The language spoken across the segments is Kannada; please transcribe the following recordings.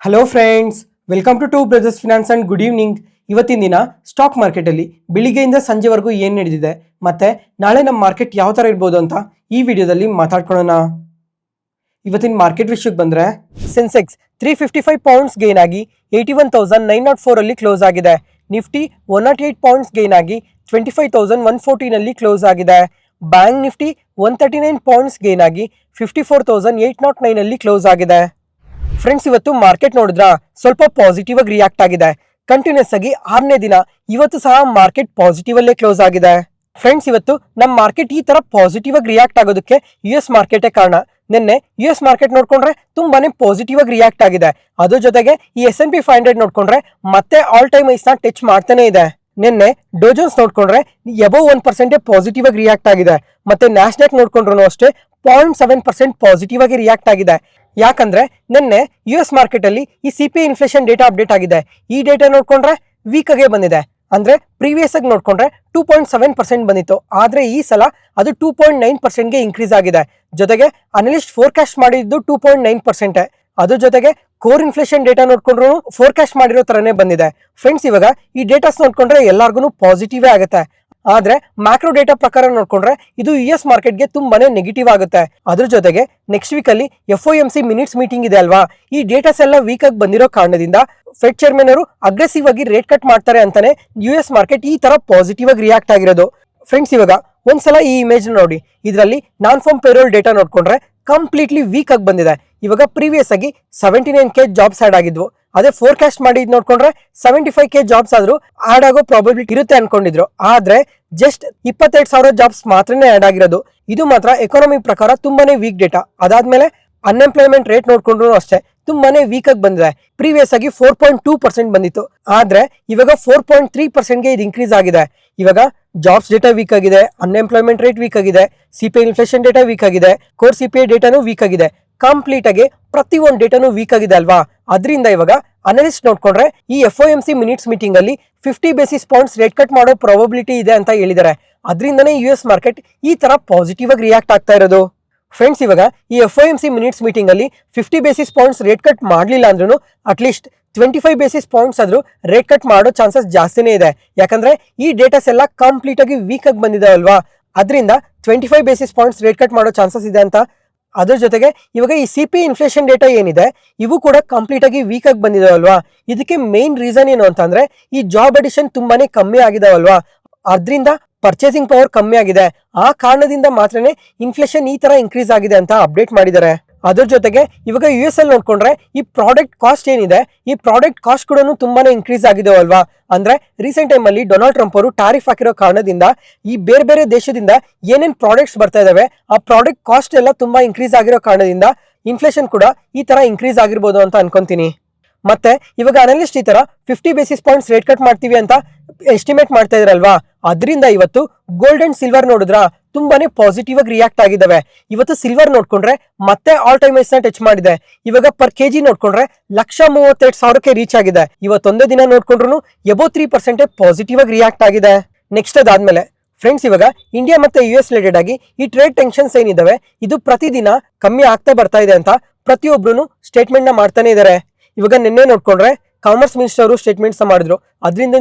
Hello friends, welcome to brothers finance and good evening. ಇವತ್ತಿನ ದಿನ ಸ್ಟಾಕ್ ಮಾರ್ಕೆಟಲ್ಲಿ ಬೆಳಿಗ್ಗೆಯಿಂದ ಸಂಜೆವರೆಗೂ ಏನು ನಡೆದಿದೆ ಮತ್ತೆ ನಾಳೆ ನಮ್ಮ ಮಾರ್ಕೆಟ್ ಯಾವ ಥರ ಇರ್ಬೋದು ಅಂತ ಈ ವಿಡಿಯೋದಲ್ಲಿ ಮಾತಾಡ್ಕೊಳ್ಳೋಣ. ಇವತ್ತಿನ ಮಾರ್ಕೆಟ್ ವಿಷಯಕ್ಕೆ ಬಂದರೆ ಸೆನ್ಸೆಕ್ಸ್ 355 ಪಾಯಿಂಟ್ಸ್ ಗೇನ್ ಆಗಿ 81,904 ಅಲ್ಲಿ ಕ್ಲೋಸ್ ಆಗಿದೆ. ನಿಫ್ಟಿ 108 ಪಾಯಿಂಟ್ಸ್ ಗೇನ್ ಆಗಿ 25,114 ಅಲ್ಲಿ ಕ್ಲೋಸ್ ಆಗಿದೆ. ಬ್ಯಾಂಕ್ ನಿಫ್ಟಿ 139 ಪಾಯಿಂಟ್ಸ್ ಗೇನ್ ಆಗಿ 54,809 ಅಲ್ಲಿ ಕ್ಲೋಸ್ ಆಗಿದೆ. ಫ್ರೆಂಡ್ಸ್, ಇವತ್ತು ಮಾರ್ಕೆಟ್ ನೋಡಿದ್ರ ಸ್ವಲ್ಪ ಪಾಸಿಟಿವ್ ಆಗಿ ರಿಯಾಕ್ಟ್ ಆಗಿದೆ. ಕಂಟಿನ್ಯೂಸ್ ಆಗಿ 6ನೇ ದಿನ ಇವತ್ತು ಸಹ ಮಾರ್ಕೆಟ್ ಪಾಸಿಟಿವ್ ಅಲ್ಲೇ ಕ್ಲೋಸ್ ಆಗಿದೆ. ಫ್ರೆಂಡ್ಸ್, ಇವತ್ತು ನಮ್ಮ ಮಾರ್ಕೆಟ್ ಈ ತರ ಪಾಸಿಟಿವ್ ಆಗಿ ರಿಯಾಕ್ಟ್ ಆಗೋದಕ್ಕೆ US ಮಾರ್ಕೆಟೇ ಕಾರಣ. ನಿನ್ನೆ US ಮಾರ್ಕೆಟ್ ನೋಡ್ಕೊಂಡ್ರೆ ತುಂಬಾನೇ ಪಾಸಿಟಿವ್ ಆಗಿ ರಿಯಾಕ್ಟ್ ಆಗಿದೆ. ಅದ್ರ ಜೊತೆಗೆ ಈ S&P 500 ನೋಡ್ಕೊಂಡ್ರೆ ಮತ್ತೆ ಆಲ್ ಟೈಮ್ ಐಸ್ ನ ಟಚ್ ಮಾಡ್ತಾನೆ ಇದೆ. ನಿನ್ನೆ ಡೋಜನ್ಸ್ ನೋಡ್ಕೊಂಡ್ರೆ ಎಬವ್ 1% ಪಾಸಿಟಿವ್ ಆಗಿ ರಿಯಾಕ್ಟ್ ಆಗಿದೆ. ಮತ್ತೆ ನ್ಯಾಸ್ಡಾಕ್ ನೋಡ್ಕೊಂಡ್ರು ಅಷ್ಟೇ 0.7% ಪಾಸಿಟಿವ್ ಆಗಿ ರಿಯಾಕ್ಟ್ ಆಗಿದೆ. ಯಾಕಂದ್ರೆ ನಿನ್ನೆ US ಮಾರ್ಕೆಟ್ ಅಲ್ಲಿ ಈ CPI ಇನ್ಫ್ಲೇಷನ್ ಡೇಟಾ ಅಪ್ಡೇಟ್ ಆಗಿದೆ. ಈ ಡೇಟಾ ನೋಡ್ಕೊಂಡ್ರೆ ವೀಕ್ ಆಗಿ ಬಂದಿದೆ. ಅಂದ್ರೆ ಪ್ರೀವಿಯಸ್ ಆಗಿ ನೋಡ್ಕೊಂಡ್ರೆ 2.7% ಬಂದಿತ್ತು. ಆದ್ರೆ ಈ ಸಲ ಅದು 2.9% ಗೆ ಇನ್ಕ್ರೀಸ್ ಆಗಿದೆ. ಜೊತೆಗೆ ಅನಲಿಸ್ಟ್ ಫೋರ್ಕಾಸ್ಟ್ ಮಾಡಿದ್ದು 2.9%. ಅದ್ರ ಜೊತೆಗೆ ಕೋರ್ ಇನ್ಫ್ಲೇಷನ್ ಡೇಟಾ ನೋಡ್ಕೊಂಡ್ರು ಫೋರ್ಕಾಸ್ಟ್ ಮಾಡಿರೋ ತರನೇ ಬಂದಿದೆ. ಫ್ರೆಂಡ್ಸ್, ಇವಾಗ ಈ ಡೇಟಾಸ್ ನೋಡ್ಕೊಂಡ್ರೆ ಎಲ್ಲಾರ್ಗು ಪಾಸಿಟಿವ್ ಆಗುತ್ತೆ. ಆದ್ರೆ ಮ್ಯಾಕ್ರೋ ಡೇಟಾ ಪ್ರಕಾರ ನೋಡ್ಕೊಂಡ್ರೆ ಇದು US ಮಾರ್ಕೆಟ್ಗೆ ತುಂಬಾನೇ ನೆಗೆಟಿವ್ ಆಗುತ್ತೆ. ಅದ್ರ ಜೊತೆಗೆ ನೆಕ್ಸ್ಟ್ ವೀಕ್ ಅಲ್ಲಿ FOMC ಮಿನಿಟ್ಸ್ ಮೀಟಿಂಗ್ ಇದೆ ಅಲ್ವಾ. ಈ ಡೇಟಾಸ್ ಎಲ್ಲ ವೀಕ್ ಆಗಿ ಬಂದಿರೋ ಕಾರಣದಿಂದ ಫೆಡ್ ಚೇರ್ಮನ್ ಅವರು ಅಗ್ರೆಸಿವ್ ಆಗಿ ರೇಟ್ ಕಟ್ ಮಾಡ್ತಾರೆ ಅಂತಾನೆ US ಮಾರ್ಕೆಟ್ ಈ ತರ ಪಾಸಿಟಿವ್ ಆಗಿ ರಿಯಾಕ್ಟ್ ಆಗಿರೋದು. ಫ್ರೆಂಡ್ಸ್, ಇವಾಗ ಒಂದ್ಸಲ ಈ ಇಮೇಜ್ ನೋಡಿ. ಇದರಲ್ಲಿ ನಾನ್ ಫಾರ್ಮ್ ಪೇರೋಲ್ ಡೇಟಾ ನೋಡ್ಕೊಂಡ್ರೆ ಕಂಪ್ಲೀಟ್ಲಿ ವೀಕ್ ಆಗಿ ಬಂದಿದೆ. ಇವಾಗ ಪ್ರೀವಿಯಸ್ ಆಗಿ 79K ಜಾಬ್ಸ್ ಆಡ್ ಆಗಿದ್ವು. ಅದೇ ಫೋರ್ಕಾಸ್ಟ್ ಮಾಡಿ ನೋಡ್ಕೊಂಡ್ರೆ 75K ಜಾಬ್ಸ್ ಆದ್ರೂ ಆಡ್ ಆಗೋ ಪ್ರಾಬಬಿಲಿಟಿ ಇರುತ್ತೆ ಅನ್ಕೊಂಡಿದ್ರು. ಆದ್ರೆ ಜಸ್ಟ್ 22,000 ಜಾಬ್ಸ್ ಮಾತ್ರನೇ ಆಡ್ ಆಗಿರೋದು. ಇದು ಮಾತ್ರ ಎಕಾನಮಿ ಪ್ರಕಾರ ತುಂಬಾನೇ ವೀಕ್ ಡೇಟಾ. ಅದಾದ್ಮೇಲೆ ಅನ್ಎಂಪ್ಲಾಯ್ಮೆಂಟ್ ರೇಟ್ ನೋಡ್ಕೊಂಡ್ರು ಅಷ್ಟೇ ತುಂಬಾನೇ ವೀಕ್ ಆಗಿ ಬಂದಿದೆ. ಪ್ರೀವಿಯಸ್ ಆಗಿ 4.2% ಬಂದಿತ್ತು. ಆದ್ರೆ ಇವಾಗ 4.3% ಗೆ ಇದು ಇನ್ಕ್ರೀಸ್ ಆಗಿದೆ. ಇವಾಗ ಜಾಬ್ಸ್ ಡೇಟಾ ವೀಕ್ ಆಗಿದೆ, ಅನ್ಎಂಪ್ಲಾಯ್ಮೆಂಟ್ ರೇಟ್ ವೀಕ್ ಆಗಿದೆ, CPI ಇನ್ಫ್ಲೇಷನ್ ಡೇಟಾ ವೀಕ್ ಆಗಿದೆ, ಕೋರ್ CPI ಡೇಟಾನು ವೀಕ್ ಆಗಿದೆ. ಕಂಪ್ಲೀಟ್ ಆಗಿ ಪ್ರತಿ ಒಂದು ಡೇಟಾನು ವೀಕ್ ಆಗಿದೆ ಅಲ್ವಾ. ಅದರಿಂದ ಇವಾಗ ಅನಲಿಸ್ಟ್ ನೋಡ್ಕೊಂಡ್ರೆ ಈ FOMC ಮಿನಿಟ್ಸ್ ಮೀಟಿಂಗ್ ಅಲ್ಲಿ 50 ಬೇಸಿಸ್ ಪಾಯಿಂಟ್ಸ್ ರೇಟ್ ಕಟ್ ಮಾಡೋ ಪ್ರಾಬಬಿಲಿಟಿ ಇದೆ ಅಂತ ಹೇಳಿದ್ದಾರೆ. ಅದರಿಂದನೇ US ಮಾರ್ಕೆಟ್ ಈ ತರ ಪಾಸಿಟಿವ್ ಆಗಿ ರಿಯಾಕ್ಟ್ ಆಗ್ತಾ ಇರೋದು. ಫ್ರೆಂಡ್ಸ್, ಇವಾಗ ಈ FOMC ಮಿನಿಟ್ಸ್ ಮೀಟಿಂಗ್ ಅಲ್ಲಿ 50 ಬೇಸಿಸ್ ಪಾಯಿಂಟ್ಸ್ ರೇಟ್ ಕಟ್ ಮಾಡಲಿಲ್ಲ ಅಂದ್ರೂ ಅಟ್ಲೀಸ್ಟ್ 25 ಬೇಸಿಸ್ ಪಾಯಿಂಟ್ಸ್ ಆದ್ರೂ ರೇಟ್ ಕಟ್ ಮಾಡೋ ಚಾನ್ಸಸ್ ಜಾಸ್ತಿನೇ ಇದೆ. ಯಾಕಂದ್ರೆ ಈ ಡೇಟಾಸ್ ಎಲ್ಲ ಕಂಪ್ಲೀಟ್ ಆಗಿ ವೀಕ್ ಆಗಿ ಬಂದಿದೆ ಅಲ್ವಾ. ಅದರಿಂದ 25 ಬೇಸಿಸ್ ಪಾಯಿಂಟ್ಸ್ ರೇಟ್ ಕಟ್ ಮಾಡೋ ಚಾನ್ಸಸ್ ಇದೆ ಅಂತ. ಅದ್ರ ಜೊತೆಗೆ ಇವಾಗ ಈ CPI ಇನ್ಫ್ಲೇಷನ್ ಡೇಟಾ ಏನಿದೆ ಇವು ಕೂಡ ಕಂಪ್ಲೀಟ್ ಆಗಿ ವೀಕ್ ಆಗಿ ಬಂದಿದಾವಲ್ವಾ. ಇದಕ್ಕೆ ಮೇನ್ ರೀಸನ್ ಏನು ಅಂತಂದ್ರೆ ಈ ಜಾಬ್ ಅಡಿಷನ್ ತುಂಬಾನೇ ಕಮ್ಮಿ ಆಗಿದಾವಲ್ವಾ. ಅದರಿಂದ ಪರ್ಚೇಸಿಂಗ್ ಪವರ್ ಕಮ್ಮಿ ಆಗಿದೆ. ಆ ಕಾರಣದಿಂದ ಮಾತ್ರನೇ ಇನ್ಫ್ಲೇಷನ್ ಈ ತರ ಇನ್ಕ್ರೀಸ್ ಆಗಿದೆ ಅಂತ ಅಪ್ಡೇಟ್ ಮಾಡಿದ್ದಾರೆ. ಅದ್ರ ಜೊತೆಗೆ ಇವಾಗ US ಅಲ್ಲಿ ನೋಡ್ಕೊಂಡ್ರೆ ಈ ಪ್ರಾಡಕ್ಟ್ ಕಾಸ್ಟ್ ಏನಿದೆ ಈ ಪ್ರಾಡಕ್ಟ್ ಕಾಸ್ಟ್ ಕೂಡ ತುಂಬಾನೇ ಇನ್ಕ್ರೀಸ್ ಆಗಿದೆ ಅಲ್ವಾ. ಅಂದ್ರೆ ರೀಸೆಂಟ್ ಟೈಮ್ ಅಲ್ಲಿ ಡೊನಾಲ್ಡ್ ಟ್ರಂಪ್ ಅವರು ಟ್ಯಾರಿಫ್ ಹಾಕಿರೋ ಕಾರಣದಿಂದ ಈ ಬೇರೆ ಬೇರೆ ದೇಶದಿಂದ ಏನೇನ್ ಪ್ರಾಡಕ್ಟ್ಸ್ ಬರ್ತಾ ಇದಾವೆ ಆ ಪ್ರಾಡಕ್ಟ್ ಕಾಸ್ಟ್ ಎಲ್ಲ ತುಂಬಾ ಇನ್ಕ್ರೀಸ್ ಆಗಿರೋ ಕಾರಣದಿಂದ ಇನ್ಫ್ಲೇಷನ್ ಕೂಡ ಈ ತರ ಇನ್ಕ್ರೀಸ್ ಆಗಿರ್ಬೋದು ಅಂತ ಅನ್ಕೊಂತೀನಿ. ಮತ್ತೆ ಇವಾಗ ಅನಲಿಸ್ಟ್ ಈ ತರ 50 ಬೇಸಿಸ್ ಪಾಯಿಂಟ್ಸ್ ರೇಟ್ ಕಟ್ ಮಾಡ್ತೀವಿ ಅಂತ ಎಸ್ಟಿಮೇಟ್ ಮಾಡ್ತಾ ಇದ್ರಲ್ವಾ. ಅದರಿಂದ ಇವತ್ತು ಗೋಲ್ಡ್ ಅಂಡ್ ಸಿಲ್ವರ್ ನೋಡಿದ್ರ ತುಂಬಾನೇ ಪಾಸಿಟಿವ್ ಆಗಿ ರಿಯಾಕ್ಟ್ ಆಗಿದ್ದಾವೆ. ಇವತ್ತು ಸಿಲ್ವರ್ ನೋಡ್ಕೊಂಡ್ರೆ ಮತ್ತೆ ಆಲ್ ಟೈಮ್ ಐಸ್ ನ ಟಚ್ ಮಾಡಿದೆ. ಇವಾಗ ಪರ್ ಕೆಜಿ ನೋಡ್ಕೊಂಡ್ರೆ 132,000ಕ್ಕೆ ರೀಚ್ ಆಗಿದೆ. ಇವತ್ತೊಂದೇ ದಿನ ನೋಡ್ಕೊಂಡ್ರು ಎಬೋ 3% ಪಾಸಿಟಿವ್ ಆಗಿ ರಿಯಾಕ್ಟ್ ಆಗಿದೆ. ನೆಕ್ಸ್ಟ್ ಅದಾದ್ಮೇಲೆ ಫ್ರೆಂಡ್ಸ್, ಇವಾಗ ಇಂಡಿಯಾ ಮತ್ತೆ US ರಿಲೇಟೆಡ್ ಆಗಿ ಈ ಟ್ರೇಡ್ ಟೆನ್ಷನ್ಸ್ ಏನಿದಾವೆ ಇದು ಪ್ರತಿದಿನ ಕಮ್ಮಿ ಆಗ್ತಾ ಬರ್ತಾ ಇದೆ ಅಂತ ಪ್ರತಿಯೊಬ್ರು ಸ್ಟೇಟ್ಮೆಂಟ್ ನ ಮಾಡ್ತಾನೆ ಇದಾರೆ. ಇವಾಗ ನಿನ್ನೆ ನೋಡ್ಕೊಂಡ್ರೆ ಕಾಮರ್ಸ್ ಮಿನಿಸ್ಟರ್ ಅವರು ಸ್ಟೇಟ್ಮೆಂಟ್ಸ್ ಮಾಡಿದ್ರು. ಅದರಿಂದ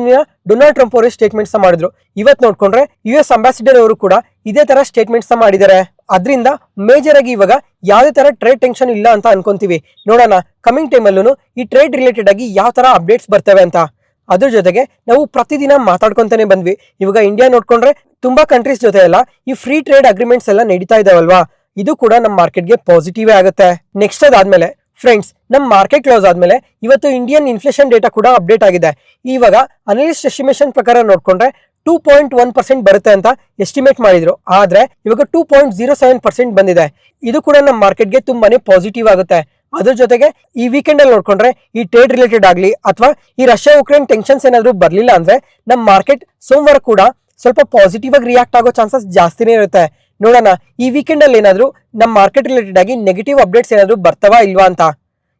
ಡೊನಾಲ್ಡ್ ಟ್ರಂಪ್ ಅವರು ಸ್ಟೇಟ್ಮೆಂಟ್ಸ್ ಮಾಡಿದ್ರು. ಇವತ್ತು ನೋಡ್ಕೊಂಡ್ರೆ US ಅಂಬಾಸಿಡರ್ ಅವರು ಕೂಡ ಇದೇ ತರ ಸ್ಟೇಟ್ಮೆಂಟ್ಸ್ ಮಾಡಿದ್ದಾರೆ. ಅದರಿಂದ ಮೇಜರ್ ಆಗಿ ಇವಾಗ ಯಾವುದೇ ತರ ಟ್ರೇಡ್ ಟೆನ್ಷನ್ ಇಲ್ಲ ಅಂತ ಅನ್ಕೊಂತೀವಿ. ನೋಡೋಣ ಕಮಿಂಗ್ ಟೈಮ್ ಅಲ್ಲೂ ಈ ಟ್ರೇಡ್ ರಿಲೇಟೆಡ್ ಆಗಿ ಯಾವ ತರ ಅಪ್ಡೇಟ್ಸ್ ಬರ್ತವೆ ಅಂತ. ಅದ್ರ ಜೊತೆಗೆ ನಾವು ಪ್ರತಿದಿನ ಮಾತಾಡ್ಕೊಂತಾನೆ ಬಂದ್ವಿ. ಇವಾಗ ಇಂಡಿಯಾ ನೋಡ್ಕೊಂಡ್ರೆ ತುಂಬಾ ಕಂಟ್ರೀಸ್ ಜೊತೆ ಎಲ್ಲ ಈ ಫ್ರೀ ಟ್ರೇಡ್ ಅಗ್ರಿಮೆಂಟ್ಸ್ ಎಲ್ಲ ನಡೀತಾ ಇದಾವಲ್ವಾ. ಇದು ಕೂಡ ನಮ್ಮ ಮಾರ್ಕೆಟ್ಗೆ ಪಾಸಿಟಿವ್ ಆಗುತ್ತೆ. ನೆಕ್ಸ್ಟ್ ಅದಾದ್ಮೇಲೆ ಫ್ರೆಂಡ್ಸ್, ನಮ್ಮ ಮಾರ್ಕೆಟ್ ಕ್ಲೋಸ್ ಆದ್ಮೇಲೆ ಇವತ್ತು ಇಂಡಿಯನ್ ಇನ್ಫ್ಲೇಷನ್ ಡೇಟಾ ಕೂಡ ಅಪ್ಡೇಟ್ ಆಗಿದೆ. ಇವಾಗ ಅನಲಿಸ್ಟ್ ಎಸ್ಟಿಮೇಷನ್ ಪ್ರಕಾರ ನೋಡ್ಕೊಂಡ್ರೆ 2.1% ಬರುತ್ತೆ ಅಂತ ಎಸ್ಟಿಮೇಟ್ ಮಾಡಿದ್ರು. ಆದ್ರೆ ಇವಾಗ 2.07% ಬಂದಿದೆ. ಇದು ಕೂಡ ನಮ್ಮ ಮಾರ್ಕೆಟ್ಗೆ ತುಂಬಾನೇ ಪಾಸಿಟಿವ್ ಆಗುತ್ತೆ. ಅದ್ರ ಜೊತೆಗೆ ಈ ವೀಕೆಂಡ್ ಅಲ್ಲಿ ನೋಡ್ಕೊಂಡ್ರೆ ಈ ಟ್ರೇಡ್ ರಿಲೇಟೆಡ್ ಆಗ್ಲಿ ಅಥವಾ ಈ ರಷ್ಯಾ ಉಕ್ರೇನ್ ಟೆನ್ಷನ್ಸ್ ಏನಾದ್ರು ಬರ್ಲಿಲ್ಲ ಅಂದ್ರೆ ನಮ್ಮ ಮಾರ್ಕೆಟ್ ಸೋಮವಾರ ಕೂಡ ಸ್ವಲ್ಪ ಪಾಸಿಟಿವ್ ಆಗಿ ರಿಯಾಕ್ಟ್ ಆಗೋ ಚಾನ್ಸಸ್ ಜಾಸ್ತಿನೇ ಇರುತ್ತೆ. ನೋಡೋಣ ಈ ವೀಕೆಂಡ್ ಅಲ್ಲಿ ಏನಾದ್ರು ನಮ್ಮ ಮಾರ್ಕೆಟ್ ರಿಲೇಟೆಡ್ ಆಗಿ ನೆಗೆಟಿವ್ ಅಪ್ಡೇಟ್ಸ್ ಏನಾದ್ರು ಬರ್ತಾವಾ ಇಲ್ವಾ ಅಂತ.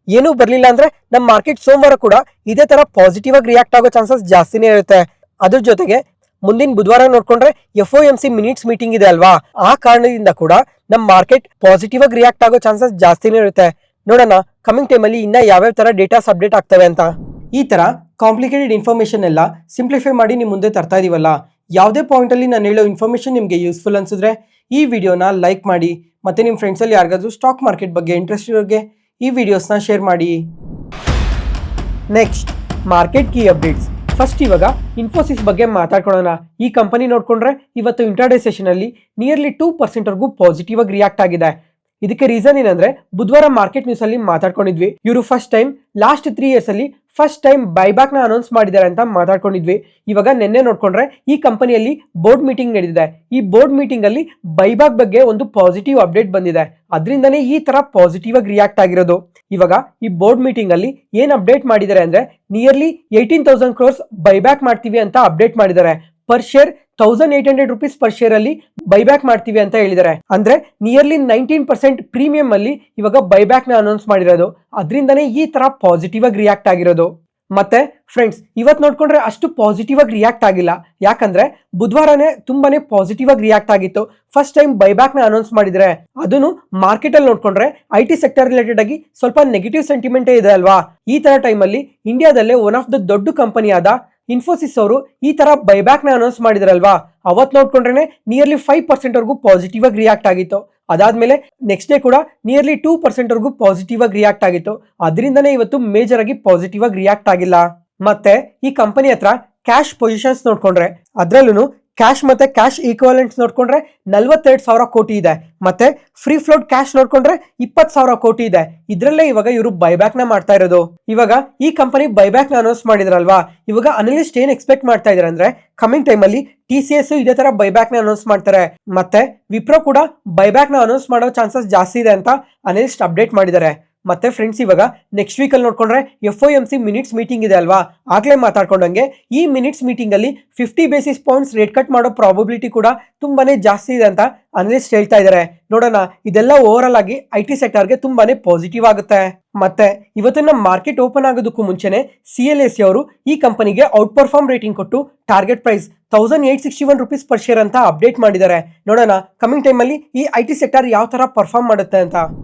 ಏನೂ ಬರ್ಲಿಲ್ಲ ಅಂದ್ರೆ ನಮ್ಮ ಮಾರ್ಕೆಟ್ ಸೋಮವಾರ ಕೂಡ ಇದೇ ತರ ಪಾಸಿಟಿವ್ ಆಗಿ ರಿಯಾಕ್ಟ್ ಆಗೋ ಚಾನ್ಸಸ್ ಜಾಸ್ತಿನೇ ಇರುತ್ತೆ. ಅದ್ರ ಜೊತೆಗೆ ಮುಂದಿನ ಬುಧವಾರ ನೋಡ್ಕೊಂಡ್ರೆ FOMC ಮಿನಿಟ್ಸ್ ಮೀಟಿಂಗ್ ಇದೆ ಅಲ್ವಾ. ಆ ಕಾರಣದಿಂದ ಕೂಡ ನಮ್ಮ ಮಾರ್ಕೆಟ್ ಪಾಸಿಟಿವ್ ಆಗಿ ರಿಯಾಕ್ಟ್ ಆಗೋ ಚಾನ್ಸಸ್ ಜಾಸ್ತಿನೇ ಇರುತ್ತೆ. ನೋಡೋಣ ಕಮಿಂಗ್ ಟೈಮಲ್ಲಿ ಇನ್ನ ಯಾವ್ಯಾವ ತರ ಡೇಟಾಸ್ ಅಪ್ಡೇಟ್ ಆಗ್ತವೆ ಅಂತ. ಈ ತರ ಕಾಂಪ್ಲಿಕೇಟೆಡ್ ಇನ್ಫಾರ್ಮೇಶನ್ ಎಲ್ಲ ಸಿಂಪ್ಲಿಫೈ ಮಾಡಿ ನಿಮ್ಮ ಮುಂದೆ ತರ್ತಾ ಇದೀವಲ್ಲ. ಯಾವುದೇ ಪಾಯಿಂಟ್ ಅಲ್ಲಿ ನಾನು ಹೇಳೋ ಇನ್ಫಾರ್ಮೇಶನ್ ನಿಮಗೆ ಯೂಸ್ಫುಲ್ ಅನ್ಸಿದ್ರೆ ಈ ವಿಡಿಯೋನ ಲೈಕ್ ಮಾಡಿ, ಮತ್ತೆ ನಿಮ್ಮ ಫ್ರೆಂಡ್ಸ್ ಅಲ್ಲಿ ಯಾರಿಗಾದ್ರೂ ಸ್ಟಾಕ್ ಮಾರ್ಕೆಟ್ ಬಗ್ಗೆ ಇಂಟ್ರೆಸ್ಟ್ ಇರೋರಿಗೆ ಈ ವಿಡಿಯೋಸ್ನ ಶೇರ್ ಮಾಡಿ. Next market key updates. First ಇವಾಗ ಇನ್ಫೋಸಿಸ್ ಬಗ್ಗೆ ಮಾತಾಡ್ಕೊಳ್ಳೋಣ. ಈ ಕಂಪನಿ ನೋಡ್ಕೊಂಡ್ರೆ ಇವತ್ತು ಇಂಟ್ರಾಡೇ ಸೆಷನ್ ಅಲ್ಲಿ ನಿಯರ್ಲಿ 2% ವರೆಗೂ ಪಾಸಿಟಿವ್ ಆಗಿ ರಿಯಾಕ್ಟ್ ಆಗಿದೆ. ಇದಕ್ಕೆ ರೀಸನ್ ಏನಂದ್ರೆ ಬುಧವಾರ ಮಾರ್ಕೆಟ್ ನ್ಯೂಸ್ ಅಲ್ಲಿ ಮಾತಾಡ್ಕೊಂಡಿದ್ವಿ, ಇವರು ಫಸ್ಟ್ ಟೈಮ್ ಲಾಸ್ಟ್ 3 years ಅಲ್ಲಿ ಫಸ್ಟ್ ಟೈಮ್ ಬೈಬ್ಯಾಕ್ ನ ಅನೌನ್ಸ್ ಮಾಡಿದ್ದಾರೆ ಅಂತ ಮಾತಾಡ್ಕೊಂಡಿದ್ವಿ. ಇವಾಗ ನಿನ್ನೆ ನೋಡ್ಕೊಂಡ್ರೆ ಈ ಕಂಪನಿಯಲ್ಲಿ ಬೋರ್ಡ್ ಮೀಟಿಂಗ್ ನಡೆದಿದೆ. ಈ ಬೋರ್ಡ್ ಮೀಟಿಂಗ್ ಅಲ್ಲಿ ಬೈಬ್ಯಾಕ್ ಬಗ್ಗೆ ಒಂದು ಪಾಸಿಟಿವ್ ಅಪ್ಡೇಟ್ ಬಂದಿದೆ, ಅದರಿಂದನೇ ಈ ತರ ಪಾಸಿಟಿವ್ ಆಗಿ ರಿಯಾಕ್ಟ್ ಆಗಿರೋದು. ಇವಾಗ ಈ ಬೋರ್ಡ್ ಮೀಟಿಂಗ್ ಅಲ್ಲಿ ಏನ್ ಅಪ್ಡೇಟ್ ಮಾಡಿದ್ದಾರೆ ಅಂದ್ರೆ ನಿಯರ್ಲಿ 18,000 crores ಬೈಬ್ಯಾಕ್ ಮಾಡ್ತೀವಿ ಅಂತ ಅಪ್ಡೇಟ್ ಮಾಡಿದ್ದಾರೆ. Per share 1,800 rupees per share ಅಲ್ಲಿ ಬೈಬ್ಯಾಕ್ ಮಾಡ್ತೀವಿ ಅಂತ ಹೇಳಿದ್ದಾರೆ. ಅಂದ್ರೆ ನಿಯರ್ಲಿ 19% ಪ್ರೀಮಿಯಂ ಅಲ್ಲಿ ಇವಾಗ ಬೈಬ್ಯಾಕ್ ನ ಅನೌನ್ಸ್ ಮಾಡಿರೋದು, ಅದರಿಂದನೇ ಈ ತರ ಪಾಸಿಟಿವ್ ಆಗಿ ರಿಯಾಕ್ಟ್ ಆಗಿರೋದು. ಮತ್ತೆ ಫ್ರೆಂಡ್ಸ್ ಇವತ್ತು ನೋಡ್ಕೊಂಡ್ರೆ ಅಷ್ಟು ಪಾಸಿಟಿವ್ ಆಗಿ ರಿಯಾಕ್ಟ್ ಆಗಿಲ್ಲ, ಯಾಕಂದ್ರೆ ಬುಧವಾರನೇ ತುಂಬಾನೇ ಪಾಸಿಟಿವ್ ಆಗಿ ರಿಯಾಕ್ಟ್ ಆಗಿತ್ತು. ಫಸ್ಟ್ ಟೈಮ್ ಬೈಬ್ಯಾಕ್ ನ ಅನೌನ್ಸ್ ಮಾಡಿದ್ರೆ ಅದನ್ನು ಮಾರ್ಕೆಟ್ ಅಲ್ಲಿ ನೋಡ್ಕೊಂಡ್ರೆ IT ಸೆಕ್ಟರ್ ರಿಲೇಟೆಡ್ ಆಗಿ ಸ್ವಲ್ಪ ನೆಗೆಟಿವ್ ಸೆಂಟಿಮೆಂಟೇ ಇದೆ ಅಲ್ವಾ. ಈ ತರ ಟೈಮ್ ಅಲ್ಲಿ ಇಂಡಿಯಾದಲ್ಲೇ ಒನ್ ಆಫ್ ದ ದೊಡ್ಡ ಕಂಪನಿ ಆದ ಇನ್ಫೋಸಿಸ್ ಅವರು ಈ ತರ ಬೈಬ್ಯಾಕ್ ನ ಅನೌನ್ಸ್ ಮಾಡಿದ್ರಲ್ವಾ, ಅವತ್ ನೋಡ್ಕೊಂಡ್ರೆ ನಿಯರ್ಲಿ 5% ವರೆಗೂ ಪಾಸಿಟಿವ್ ಆಗಿ ರಿಯಾಕ್ಟ್ ಆಗಿತ್ತು. ಅದಾದ್ಮೇಲೆ ನೆಕ್ಸ್ಟ್ ಡೇ ಕೂಡ ನಿಯರ್ಲಿ 2% ವರೆಗೂ ಪಾಸಿಟಿವ್ ಆಗಿ ರಿಯಾಕ್ಟ್ ಆಗಿತ್ತು. ಅದರಿಂದನೇ ಇವತ್ತು ಮೇಜರ್ ಆಗಿ ಪಾಸಿಟಿವ್ ಆಗಿ ರಿಯಾಕ್ಟ್ ಆಗಿಲ್ಲ. ಮತ್ತೆ ಈ ಕಂಪನಿ ಹತ್ರ ಕ್ಯಾಶ್ ಪೊಸಿಷನ್ಸ್ ನೋಡ್ಕೊಂಡ್ರೆ ಅದ್ರಲ್ಲೂ ಕ್ಯಾಶ್ ಮತ್ತೆ ಕ್ಯಾಶ್ ಈಕ್ವಲೆಂಟ್ಸ್ ನೋಡ್ಕೊಂಡ್ರೆ 42,000 ಕೋಟಿ ಇದೆ. ಮತ್ತೆ ಫ್ರೀ ಫ್ಲೋಟ್ ಕ್ಯಾಶ್ ನೋಡ್ಕೊಂಡ್ರೆ 20,000 ಕೋಟಿ ಇದೆ. ಇದ್ರಲ್ಲೇ ಇವಾಗ ಇವರು ಬೈಬ್ಯಾಕ್ ನ ಮಾಡ್ತಾ ಇರೋದು. ಇವಾಗ ಈ ಕಂಪನಿ ಬೈಬ್ಯಾಕ್ ನ ಅನೌನ್ಸ್ ಮಾಡಿದ್ರಲ್ವಾ, ಇವಾಗ ಅನಲಿಸ್ಟ್ ಏನ್ ಎಕ್ಸ್ಪೆಕ್ಟ್ ಮಾಡ್ತಾ ಇದಾರೆ ಅಂದ್ರೆ ಕಮಿಂಗ್ ಟೈಮ್ ಅಲ್ಲಿ TCS ಇದೇ ತರ ಬೈಬ್ಯಾಕ್ ನ ಅನೌನ್ಸ್ ಮಾಡ್ತಾರೆ, ಮತ್ತೆ ವಿಪ್ರೋ ಕೂಡ ಬೈಬ್ಯಾಕ್ ನ ಅನೌನ್ಸ್ ಮಾಡೋ ಚಾನ್ಸಸ್ ಜಾಸ್ತಿ ಇದೆ ಅಂತ ಅನಲಿಸ್ಟ್ ಅಪ್ಡೇಟ್ ಮಾಡಿದ್ದಾರೆ. ಮತ್ತೆ ಫ್ರೆಂಡ್ಸ್ ಇವಾಗ ನೆಕ್ಸ್ಟ್ ವೀಕ್ ಅಲ್ಲಿ ನೋಡ್ಕೊಂಡ್ರೆ FOMC ಮಿನಿಟ್ಸ್ ಮೀಟಿಂಗ್ ಇದೆ ಅಲ್ವಾ, ಆಗ್ಲೇ ಮಾತಾಡ್ಕೊಂಡಂಗೆ ಈ ಮಿನಿಟ್ಸ್ ಮೀಟಿಂಗ್ ಅಲ್ಲಿ 50 ಬೇಸಿಸ್ ಪಾಯಿಂಟ್ಸ್ ರೇಟ್ ಕಟ್ ಮಾಡೋ ಪ್ರಾಬಬಿಲಿಟಿ ಕೂಡ ತುಂಬಾನೇ ಜಾಸ್ತಿ ಇದೆ ಅಂತ ಅನಲಿಸ್ಟ್ ಹೇಳ್ತಾ ಇದ್ದಾರೆ. ನೋಡೋಣ, ಇದೆಲ್ಲ ಓವರ್ ಆಲ್ ಆಗಿ IT ಸೆಕ್ಟರ್ಗೆ ತುಂಬಾನೇ ಪಾಸಿಟಿವ್ ಆಗುತ್ತೆ. ಮತ್ತೆ ಇವತ್ತಿನ ಮಾರ್ಕೆಟ್ ಓಪನ್ ಆಗೋದಕ್ಕೂ ಮುಂಚೆನೆ CLSC ಅವರು ಈ ಕಂಪನಿಗೆ ಔಟ್ ಪರ್ಫಾರ್ಮ್ ರೇಟಿಂಗ್ ಕೊಟ್ಟು target price 1,861 rupees per share ಅಂತ ಅಪ್ಡೇಟ್ ಮಾಡಿದ್ದಾರೆ. ನೋಡೋಣ ಕಮಿಂಗ್ ಟೈಮ್ ಅಲ್ಲಿ ಈ IT ಸೆಕ್ಟರ್ ಯಾವ ತರ ಪರ್ಫಾರ್ಮ್ ಮಾಡುತ್ತೆ ಅಂತ.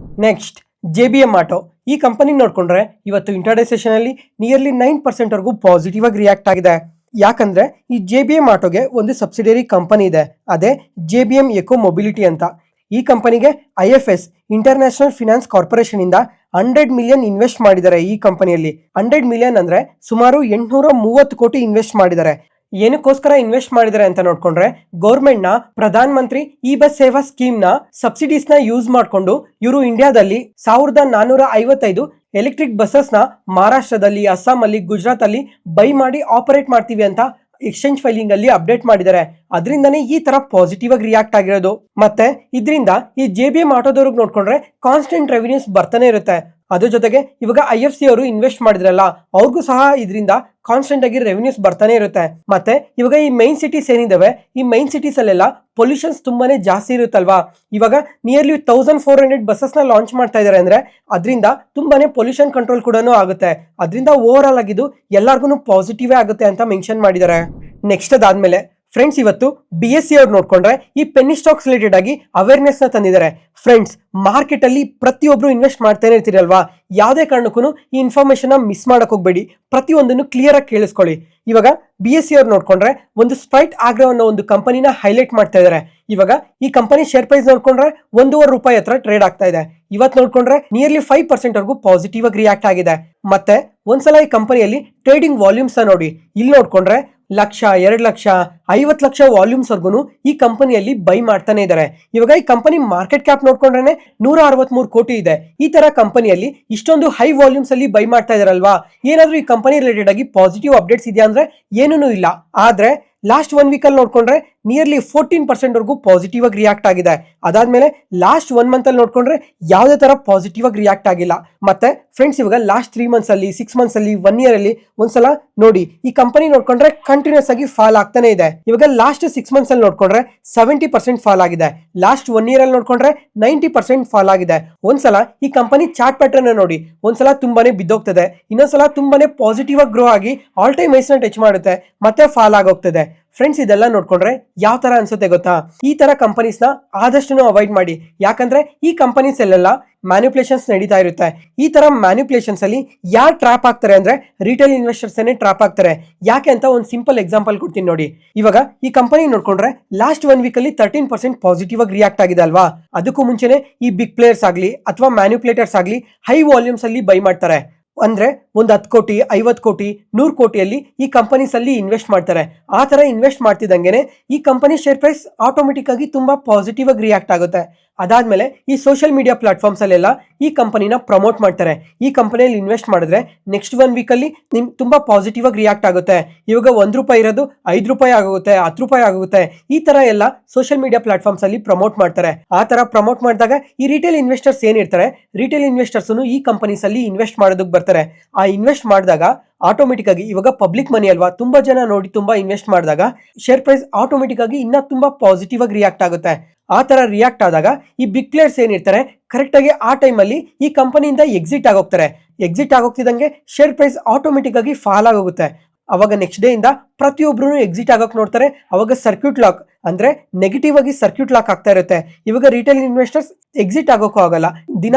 Next JBM auto. ಈ ಕಂಪನಿ ನೋಡ್ಕೊಂಡ್ರೆ ಇವತ್ತು ಇಂಟರ್ಡೇ ಸೆಷನ್ ಅಲ್ಲಿ ನಿಯರ್ಲಿ 9% ವರೆಗೂ ಪಾಸಿಟಿವ್ ಆಗಿ ರಿಯಾಕ್ಟ್ ಆಗಿದೆ. ಯಾಕಂದ್ರೆ ಈ JBM ಆಟೋಗೆ ಒಂದು ಸಬ್ಸಿಡಿಯರಿ ಕಂಪನಿ ಇದೆ, ಅದೇ JBM ಎಕೋ ಮೊಬಿಲಿಟಿ ಅಂತ. ಈ ಕಂಪನಿಗೆ IFS ಇಂಟರ್ನ್ಯಾಷನಲ್ ಫಿನಾನ್ಸ್ ಕಾರ್ಪೊರೇಷನ್ ಇಂದ 100 million ಇನ್ವೆಸ್ಟ್ ಮಾಡಿದ್ದಾರೆ. ಈ ಕಂಪನಿಯಲ್ಲಿ 100 million ಅಂದ್ರೆ ಸುಮಾರು 830 ಕೋಟಿ ಇನ್ವೆಸ್ಟ್ ಮಾಡಿದ್ದಾರೆ. ಏನಕ್ಕೋಸ್ಕರ ಇನ್ವೆಸ್ಟ್ ಮಾಡಿದ್ದಾರೆ ಅಂತ ನೋಡ್ಕೊಂಡ್ರೆ ಗೌರ್ಮೆಂಟ್ ನ ಪ್ರಧಾನ ಮಂತ್ರಿ ಇ ಬಸ್ ಸೇವಾ ಸ್ಕೀಮ್ ನ ಸಬ್ಸಿಡೀಸ್ ನ ಯೂಸ್ ಮಾಡಿಕೊಂಡು ಇವರು ಇಂಡಿಯಾದಲ್ಲಿ 1,455 ಎಲೆಕ್ಟ್ರಿಕ್ ಬಸ್ಸಸ್ ನ ಮಹಾರಾಷ್ಟ್ರದಲ್ಲಿ, ಅಸ್ಸಾಂ ಅಲ್ಲಿ, ಗುಜರಾತ್ ಅಲ್ಲಿ ಬೈ ಮಾಡಿ ಆಪರೇಟ್ ಮಾಡ್ತೀವಿ ಅಂತ ಎಕ್ಸ್ಚೇಂಜ್ ಫೈಲಿಂಗ್ ಅಲ್ಲಿ ಅಪ್ಡೇಟ್ ಮಾಡಿದ್ದಾರೆ. ಅದರಿಂದನೇ ಈ ತರ ಪಾಸಿಟಿವ್ ಆಗಿ ರಿಯಾಕ್ಟ್ ಆಗಿರೋದು. ಮತ್ತೆ ಇದರಿಂದ ಈ JBM ಆಟೋದವ್ರಿಗೆ ನೋಡ್ಕೊಂಡ್ರೆ ಕಾನ್ಸ್ಟೆಂಟ್ ರೆವಿನ್ಯೂಸ್ ಬರ್ತಾನೆ ಇರುತ್ತೆ. ಅದ್ರ ಜೊತೆಗೆ ಇವಾಗ IFC ಅವರು ಇನ್ವೆಸ್ಟ್ ಮಾಡಿದ್ರಲ್ಲ, ಅವ್ರಿಗೂ ಸಹ ಇದರಿಂದ ಕಾನ್ಸ್ಟೆಂಟ್ ಆಗಿ ರೆವಿನ್ಯೂಸ್ ಬರ್ತಾನೆ ಇರುತ್ತೆ. ಮತ್ತೆ ಇವಾಗ ಈ ಮೈನ್ ಸಿಟೀಸ್ ಏನಿದಾವೆ, ಈ ಮೈನ್ ಸಿಟೀಸ್ ಅಲ್ಲೆಲ್ಲ ಪೊಲ್ಯೂಷನ್ಸ್ ತುಂಬಾನೇ ಜಾಸ್ತಿ ಇರುತ್ತಲ್ವಾ. ಇವಾಗ ನಿಯರ್ಲಿ 1,400 ಬಸ್ಸಸ್ ನ ಲಾಂಚ್ ಮಾಡ್ತಾ ಇದಾರೆ ಅಂದ್ರೆ ಅದರಿಂದ ತುಂಬಾನೇ ಪೊಲ್ಯೂಷನ್ ಕಂಟ್ರೋಲ್ ಕೂಡ ಆಗುತ್ತೆ. ಅದರಿಂದ ಓವರ್ ಆಲ್ ಆಗಿದ್ದು ಎಲ್ಲಾರ್ಗು ಪಾಸಿಟಿವ್ ಆಗುತ್ತೆ ಅಂತ ಮೆನ್ಷನ್ ಮಾಡಿದ್ದಾರೆ. ನೆಕ್ಸ್ಟ್ ಅದಾದ್ಮೇಲೆ ಫ್ರೆಂಡ್ಸ್ ಇವತ್ತು BSE ಅವ್ರು ನೋಡ್ಕೊಂಡ್ರೆ ಈ ಪೆನ್ನಿ ಸ್ಟಾಕ್ಸ್ ರಿಲೇಟೆಡ್ ಆಗಿ ಅವೇರ್ನೆಸ್ ನ ತಂದಿದ್ದಾರೆ. ಫ್ರೆಂಡ್ಸ್ ಮಾರ್ಕೆಟ್ ಅಲ್ಲಿ ಪ್ರತಿಯೊಬ್ರು ಇನ್ವೆಸ್ಟ್ ಮಾಡ್ತಾನೆ ಇರ್ತೀರಲ್ವಾ, ಯಾವುದೇ ಕಾರಣಕ್ಕೂ ಈ ಇನ್ಫಾರ್ಮೇಶನ್ ಮಿಸ್ ಮಾಡಕ್ ಹೋಗ್ಬೇಡಿ, ಪ್ರತಿಯೊಂದನ್ನು ಕ್ಲಿಯರ್ ಆಗಿ ಕೇಳಿಸ್ಕೊಳ್ಳಿ. ಇವಾಗ BSE ಅವ್ರು ನೋಡ್ಕೊಂಡ್ರೆ ಒಂದು ಸ್ಪ್ರೈಟ್ ಆಗ್ರೋ ಅನ್ನೋ ಒಂದು ಕಂಪನಿನ ಹೈಲೈಟ್ ಮಾಡ್ತಾ ಇದ್ದಾರೆ. ಇವಾಗ ಈ ಕಂಪನಿ ಶೇರ್ ಪ್ರೈಸ್ ನೋಡ್ಕೊಂಡ್ರೆ ₹1.5 ಹತ್ರ ಟ್ರೇಡ್ ಆಗ್ತಾ ಇದೆ. ಇವತ್ತು ನೋಡ್ಕೊಂಡ್ರೆ ನಿಯರ್ಲಿ 5% ವರೆಗೂ ಪಾಸಿಟಿವ್ ಆಗಿ ರಿಯಾಕ್ಟ್ ಆಗಿದೆ. ಮತ್ತೆ ಒಂದ್ಸಲ ಈ ಕಂಪನಿಯಲ್ಲಿ ಟ್ರೇಡಿಂಗ್ ವಾಲ್ಯೂಮ್ಸ್ ನೋಡಿ, ಇಲ್ಲಿ ನೋಡ್ಕೊಂಡ್ರೆ 1,00,000, 2,00,000, 50,00,000 ವಾಲ್ಯೂಮ್ಸ್ ವರ್ಗು ಈ ಕಂಪನಿಯಲ್ಲಿ ಬೈ ಮಾಡ್ತಾನೆ ಇದ್ದಾರೆ. ಇವಾಗ ಈ ಕಂಪನಿ ಮಾರ್ಕೆಟ್ ಕ್ಯಾಪ್ ನೋಡ್ಕೊಂಡ್ರೆ 163 ಕೋಟಿ ಇದೆ. ಈ ತರ ಕಂಪನಿಯಲ್ಲಿ ಇಷ್ಟೊಂದು ಹೈ ವಾಲ್ಯೂಮ್ಸ್ ಅಲ್ಲಿ ಬೈ ಮಾಡ್ತಾ ಇದಾರಲ್ವಾ, ಏನಾದ್ರೂ ಈ ಕಂಪನಿ ರಿಲೇಟೆಡ್ ಆಗಿ ಪಾಸಿಟಿವ್ ಅಪ್ಡೇಟ್ಸ್ ಇದೆಯಾ ಅಂದ್ರೆ ಏನೂ ಇಲ್ಲ. ಆದ್ರೆ ಲಾಸ್ಟ್ 1 week ಅಲ್ಲಿ ನೋಡ್ಕೊಂಡ್ರೆ ನಿಯರ್ಲಿ 14% ವರೆಗೂ ಪಾಸಿಟಿವ್ ಆಗಿ ರಿಯಾಕ್ಟ್ ಆಗಿದೆ. ಅದಾದ್ಮೇಲೆ ಲಾಸ್ಟ್ 1 month ಅಲ್ಲಿ ನೋಡ್ಕೊಂಡ್ರೆ ಯಾವುದೇ ತರ ಪಾಸಿಟಿವ್ ಆಗಿ ರಿಯಾಕ್ಟ್ ಆಗಿಲ್ಲ. ಮತ್ತೆ ಫ್ರೆಂಡ್ಸ್ ಇವಾಗ ಲಾಸ್ಟ್ 3 months ಅಲ್ಲಿ, 6 months ಅಲ್ಲಿ, 1 year ಅಲ್ಲಿ ಒಂದ್ಸಲ ನೋಡಿ ಈ ಕಂಪನಿ ನೋಡ್ಕೊಂಡ್ರೆ ಕಂಟಿನ್ಯೂಸ್ ಆಗಿ ಫಾಲ್ ಆಗ್ತಾನೆ ಇದೆ. ಇವಾಗ ಲಾಸ್ಟ್ 6 months ಅಲ್ಲಿ ನೋಡ್ಕೊಂಡ್ರೆ 70% ಫಾಲ್ ಆಗಿದೆ. ಲಾಸ್ಟ್ 1 year ಅಲ್ಲಿ ನೋಡ್ಕೊಂಡ್ರೆ 90% ಫಾಲ್ ಆಗಿದೆ. ಒಂದ್ಸಲ ಈ ಕಂಪನಿ ಚಾರ್ಟ್ ಪ್ಯಾಟರ್ನ್ ನೋಡಿ, ಒಂದ್ಸಲ ತುಂಬಾನೇ ಬಿದ್ದೋಗ್ತದೆ, ಇನ್ನೊಂದ್ಸಲ ತುಂಬಾನೇ ಪಾಸಿಟಿವ್ ಆಗಿ ಗ್ರೋ ಆಗಿ ಆಲ್ ಟೈಮ್ ಹೈಸ್ ನ ಟಚ್ ಮಾಡುತ್ತೆ, ಮತ್ತೆ ಫಾಲ್ ಆಗೋಗ್ತದೆ. ಫ್ರೆಂಡ್ಸ್ ಇದೆಲ್ಲ ನೋಡ್ಕೊಂಡ್ರೆ ಯಾವ ತರ ಅನ್ಸುತ್ತೆ ಗೊತ್ತಾ? ಈ ತರ ಕಂಪನೀಸ್ ನ ಆದಷ್ಟು ಅವಾಯ್ಡ್ ಮಾಡಿ. ಯಾಕಂದ್ರೆ ಈ ಕಂಪನೀಸ್ ಅಲ್ಲೆಲ್ಲ ಮ್ಯಾನಿಪುಲೇಷನ್ಸ್ ನಡೀತಾ ಇರುತ್ತೆ. ಈ ತರ ಮ್ಯಾನಿಪುಲೇಷನ್ಸ್ ಅಲ್ಲಿ ಯಾರು ಟ್ರಾಪ್ ಆಗ್ತಾರೆ ಅಂದ್ರೆ ರಿಟೇಲ್ ಇನ್ವೆಸ್ಟರ್ಸ್ ಟ್ರಾಪ್ ಆಗ್ತಾರೆ. ಯಾಕೆ ಅಂತ ಒಂದು ಸಿಂಪಲ್ ಎಕ್ಸಾಂಪಲ್ ಕೊಡ್ತೀನಿ ನೋಡಿ. ಇವಾಗ ಈ ಕಂಪನಿ ನೋಡ್ಕೊಂಡ್ರೆ ಲಾಸ್ಟ್ 1 ವೀಕ್ ಅಲ್ಲಿ 13% ಪಾಸಿಟಿವ್ ಆಗಿ ರಿಯಾಕ್ಟ್ ಆಗಿದೆ ಅಲ್ವಾ? ಅದಕ್ಕೂ ಮುಂಚೆನೆ ಈ ಬಿಗ್ ಪ್ಲೇಯರ್ಸ್ ಆಗ್ಲಿ ಅಥವಾ ಮ್ಯಾನಿಪುಲೇಟರ್ಸ್ ಆಗ್ಲಿ ಹೈ ವಾಲ್ಯೂಮ್ಸ್ ಅಲ್ಲಿ ಬೈ ಮಾಡ್ತಾರೆ. ಅಂದ್ರೆ ಒಂದು 10 ಕೋಟಿ 50 ಕೋಟಿ 100 ಕೋಟಿಯಲ್ಲಿ ಈ ಕಂಪನೀಸ್ ಅಲ್ಲಿ ಇನ್ವೆಸ್ಟ್ ಮಾಡ್ತಾರೆ. ಆ ತರ ಇನ್ವೆಸ್ಟ್ ಮಾಡ್ತಿದ್ದಂಗೆನೆ ಈ ಕಂಪನಿ ಶೇರ್ ಪ್ರೈಸ್ ಆಟೋಮೆಟಿಕ್ ಆಗಿ ತುಂಬಾ ಪಾಸಿಟಿವ್ ಆಗಿ ರಿಯಾಕ್ಟ್ ಆಗುತ್ತೆ. ಅದಾದ್ಮೇಲೆ ಈ ಸೋಷಿಯಲ್ ಮೀಡಿಯಾ ಪ್ಲಾಟ್ಫಾರ್ಮ್ಸ್ ಅಲ್ಲೆಲ್ಲ ಈ ಕಂಪನಿನ ಪ್ರಮೋಟ್ ಮಾಡ್ತಾರೆ. ಈ ಕಂಪನಿಯಲ್ಲಿ ಇನ್ವೆಸ್ಟ್ ಮಾಡಿದ್ರೆ ನೆಕ್ಸ್ಟ್ 1 ವೀಕ್ ಅಲ್ಲಿ ನಿಮ್ ತುಂಬಾ ಪಾಸಿಟಿವ್ ಆಗಿ ರಿಯಾಕ್ಟ್ ಆಗುತ್ತೆ. ಇವಾಗ ₹1 ಇರೋದು ₹5 ಆಗುತ್ತೆ, ₹10 ಆಗುತ್ತೆ. ಈ ತರ ಎಲ್ಲ ಸೋಷಿಯಲ್ ಮೀಡಿಯಾ ಪ್ಲಾಟ್ಫಾರ್ಮ್ಸ್ ಅಲ್ಲಿ ಪ್ರಮೋಟ್ ಮಾಡ್ತಾರೆ. ಆ ತರ ಪ್ರಮೋಟ್ ಮಾಡಿದಾಗ ಈ ರಿಟೇಲ್ ಇನ್ವೆಸ್ಟರ್ಸ್ ಏನಿರ್ತಾರೆ, ರಿಟೇಲ್ ಇನ್ವೆಸ್ಟರ್ಸ್ ಈ ಕಂಪನೀಸ್ ಅಲ್ಲಿ ಇನ್ವೆಸ್ಟ್ ಮಾಡೋದಕ್ಕೆ ಬರ್ತಾರೆ. ಆ ಇನ್ವೆಸ್ಟ್ ಮಾಡಿದಾಗ ಆಟೋಮೆಟಿಕ್ ಆಗಿ ಇವಾಗ ಪಬ್ಲಿಕ್ ಮನಿ ಅಲ್ವಾ, ತುಂಬಾ ಜನ ನೋಡಿ ತುಂಬಾ ಇನ್ವೆಸ್ಟ್ ಮಾಡಿದಾಗ ಶೇರ್ ಪ್ರೈಸ್ ಆಟೋಮೆಟಿಕ್ ಆಗಿ ಇನ್ನ ತುಂಬಾ ಪಾಸಿಟಿವ್ ಆಗಿ ರಿಯಾಕ್ಟ್ ಆಗುತ್ತೆ. ಆ ತರ ರಿಯಾಕ್ಟ್ ಆದಾಗ ಈ ಬಿಗ್ ಪ್ಲೇಯರ್ಸ್ ಏನಿರ್ತಾರೆ ಕರೆಕ್ಟ್ ಆಗಿ ಆ ಟೈಮಲ್ಲಿ ಈ ಕಂಪನಿಯಿಂದ ಎಕ್ಸಿಟ್ ಆಗೋಗ್ತಾರೆ. ಎಕ್ಸಿಟ್ ಆಗೋಗ್ತಿದಂಗೆ ಶೇರ್ ಪ್ರೈಸ್ ಆಟೋಮೆಟಿಕ್ ಆಗಿ ಫಾಲ್ ಆಗೋಗುತ್ತೆ. ಅವಾಗ ನೆಕ್ಸ್ಟ್ ಡೇ ಇಂದ ಪ್ರತಿಯೊಬ್ರು ಎಕ್ಸಿಟ್ ಆಗೋಕ್ ನೋಡ್ತಾರೆ. ಅವಾಗ ಸರ್ಕ್ಯೂಟ್ ಲಾಕ್ ಅಂದ್ರೆ ನೆಗೆಟಿವ್ ಆಗಿ ಸರ್ಕ್ಯೂಟ್ ಲಾಕ್ ಆಗ್ತಾ ಇರುತ್ತೆ. ಇವಾಗ ರಿಟೇಲ್ ಇನ್ವೆಸ್ಟರ್ಸ್ ಎಕ್ಸಿಟ್ ಆಗೋಕ್ಕೂ ಆಗಲ್ಲ. ದಿನ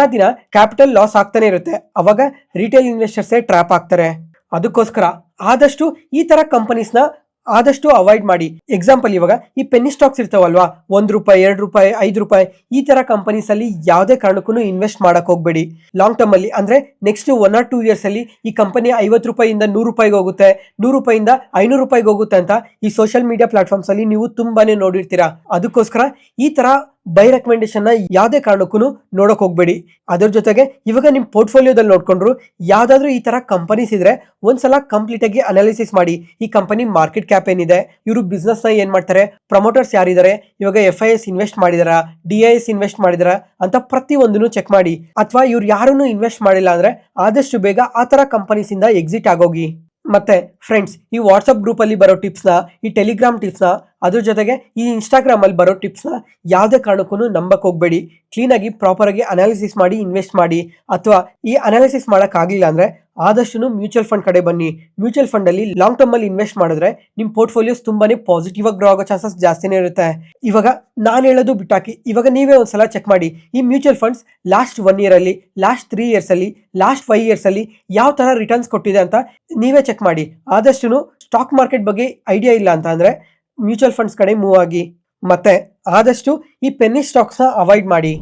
ಕ್ಯಾಪಿಟಲ್ ಲಾಸ್ ಆಗ್ತಾನೆ ಇರುತ್ತೆ. ಅವಾಗ ರಿಟೇಲ್ ಇನ್ವೆಸ್ಟರ್ಸೇ ಟ್ರಾಪ್ ಆಗ್ತಾರೆ. ಅದಕ್ಕೋಸ್ಕರ ಆದಷ್ಟು ಈ ತರ ಕಂಪನೀಸ್ನ ಆದಷ್ಟು ಅವಾಯ್ಡ್ ಮಾಡಿ. ಎಕ್ಸಾಂಪಲ್ ಇವಾಗ ಈ ಪೆನ್ನಿ ಸ್ಟಾಕ್ಸ್ ಇರ್ತಾವಲ್ವಾ, ₹1 ₹2 ₹5 ಈ ತರ ಕಂಪನೀಸ್ ಅಲ್ಲಿ ಯಾವುದೇ ಕಾರಣಕ್ಕೂ ಇನ್ವೆಸ್ಟ್ ಮಾಡಕ್ ಹೋಗ್ಬೇಡಿ. ಲಾಂಗ್ ಟರ್ಮ್ ಅಲ್ಲಿ ಅಂದ್ರೆ ನೆಕ್ಸ್ಟ್ 1 or 2 years ಅಲ್ಲಿ ಈ ಕಂಪನಿ ₹50 ಇಂದ ₹100 ಹೋಗುತ್ತೆ, ₹100 ಇಂದ ₹500 ಹೋಗುತ್ತೆ ಅಂತ ಈ ಸೋಷಿಯಲ್ ಮೀಡಿಯಾ ಪ್ಲಾಟ್ಫಾರ್ಮ್ಸ್ ಅಲ್ಲಿ ನೀವು ತುಂಬಾನೇ ನೋಡಿರ್ತೀರಾ. ಅದಕ್ಕೋಸ್ಕರ ಈ ತರ ಬೈ ರೆಕಮೆಂಡೇಶನ್ ನ ಯಾವುದೇ ಕಾರಣಕ್ಕೂ ನೋಡಕ್ ಹೋಗ್ಬೇಡಿ. ಅದ್ರ ಜೊತೆಗೆ ಇವಾಗ ನಿಮ್ ಪೋರ್ಟ್ಫೋಲಿಯೋದಲ್ಲಿ ನೋಡ್ಕೊಂಡ್ರು ಯಾವ್ದಾದ್ರು ಈ ತರ ಕಂಪನೀಸ್ ಇದ್ರೆ ಒಂದ್ಸಲ ಕಂಪ್ಲೀಟ್ ಆಗಿ ಅನಾಲಿಸಿಸ್ ಮಾಡಿ. ಈ ಕಂಪನಿ ಮಾರ್ಕೆಟ್ ಕ್ಯಾಪ್ ಏನಿದೆ, ಇವರು ಬಿಸ್ನೆಸ್ ನ ಏನ್ ಮಾಡ್ತಾರೆ, ಪ್ರಮೋಟರ್ಸ್ ಯಾರಿದ್ದಾರೆ, ಇವಾಗ FIS ಇನ್ವೆಸ್ಟ್ ಮಾಡಿದಾರಾ, DIS ಇನ್ವೆಸ್ಟ್ ಮಾಡಿದಾರಾ ಅಂತ ಪ್ರತಿ ಒಂದನ್ನು ಚೆಕ್ ಮಾಡಿ. ಅಥವಾ ಇವ್ರು ಯಾರನ್ನು ಇನ್ವೆಸ್ಟ್ ಮಾಡಿಲ್ಲ ಅಂದ್ರೆ ಆದಷ್ಟು ಬೇಗ ಆ ತರ ಕಂಪನೀಸ್ ಇಂದ ಎಕ್ಸಿಟ್ ಆಗೋಗಿ. ಮತ್ತೆ ಫ್ರೆಂಡ್ಸ್, ಈ ವಾಟ್ಸಪ್ ಗ್ರೂಪ್ ಅಲ್ಲಿ ಬರೋ ಟಿಪ್ಸ್ ನ, ಈ ಟೆಲಿಗ್ರಾಮ್ ಟಿಪ್ಸ್ ನ, ಅದ್ರ ಜೊತೆಗೆ ಈ ಇನ್ಸ್ಟಾಗ್ರಾಮ್ ಅಲ್ಲಿ ಬರೋ ಟಿಪ್ಸ್ ನ ಯಾವುದೇ ಕಾರಣಕ್ಕೂ ನಂಬಕ್ ಹೋಗ್ಬೇಡಿ. ಕ್ಲೀನ್ ಆಗಿ ಪ್ರಾಪರ್ ಆಗಿ ಅನಾಲಿಸಿಸ್ ಮಾಡಿ ಇನ್ವೆಸ್ಟ್ ಮಾಡಿ. ಅಥವಾ ಈ ಅನಾಲಿಸಿಸ್ ಮಾಡಕ್ ಆಗ್ಲಿಲ್ಲ ಅಂದ್ರೆ ಆದಷ್ಟು ಮ್ಯೂಚುವಲ್ ಫಂಡ್ ಕಡೆ ಬನ್ನಿ. ಮ್ಯೂಚುವಲ್ ಫಂಡ್ ಅಲ್ಲಿ ಲಾಂಗ್ ಟರ್ಮ್ ಅಲ್ಲಿ ಇನ್ವೆಸ್ಟ್ ಮಾಡಿದ್ರೆ ನಿಮ್ ಪೋರ್ಟ್ಫೋಲಿಯೋಸ್ ತುಂಬಾನೇ ಪಾಸಿಟಿವ್ ಆಗಿ ಗ್ರೋ ಆಗೋ ಚಾನ್ಸಸ್ ಜಾಸ್ತಿನೇ ಇರುತ್ತೆ. ಇವಾಗ ನಾನು ಹೇಳೋದು ಬಿಟ್ಟಾಕಿ ಇವಾಗ ನೀವೇ ಒಂದ್ಸಲ ಚೆಕ್ ಮಾಡಿ. ಈ ಮ್ಯೂಚುವಲ್ ಫಂಡ್ಸ್ ಲಾಸ್ಟ್ 1 year ಅಲ್ಲಿ, ಲಾಸ್ಟ್ 3 years ಅಲ್ಲಿ, ಲಾಸ್ಟ್ 5 years ಅಲ್ಲಿ ಯಾವ ತರ ರಿಟರ್ನ್ಸ್ ಕೊಟ್ಟಿದೆ ಅಂತ ನೀವೇ ಚೆಕ್ ಮಾಡಿ. ಆದಷ್ಟು ಸ್ಟಾಕ್ ಮಾರ್ಕೆಟ್ ಬಗ್ಗೆ ಐಡಿಯಾ ಇಲ್ಲ ಅಂತ ಅಂದ್ರೆ ಮ್ಯೂಚುವಲ್ ಫಂಡ್ಸ್ ಕಡೆ ಮೂವ್ ಆಗಿ. ಮತ್ತೆ ಆದಷ್ಟು ಈ ಪೆನ್ನಿ ಸ್ಟಾಕ್ಸ್ ನ ಅವಾಯ್ಡ್ ಮಾಡಿ.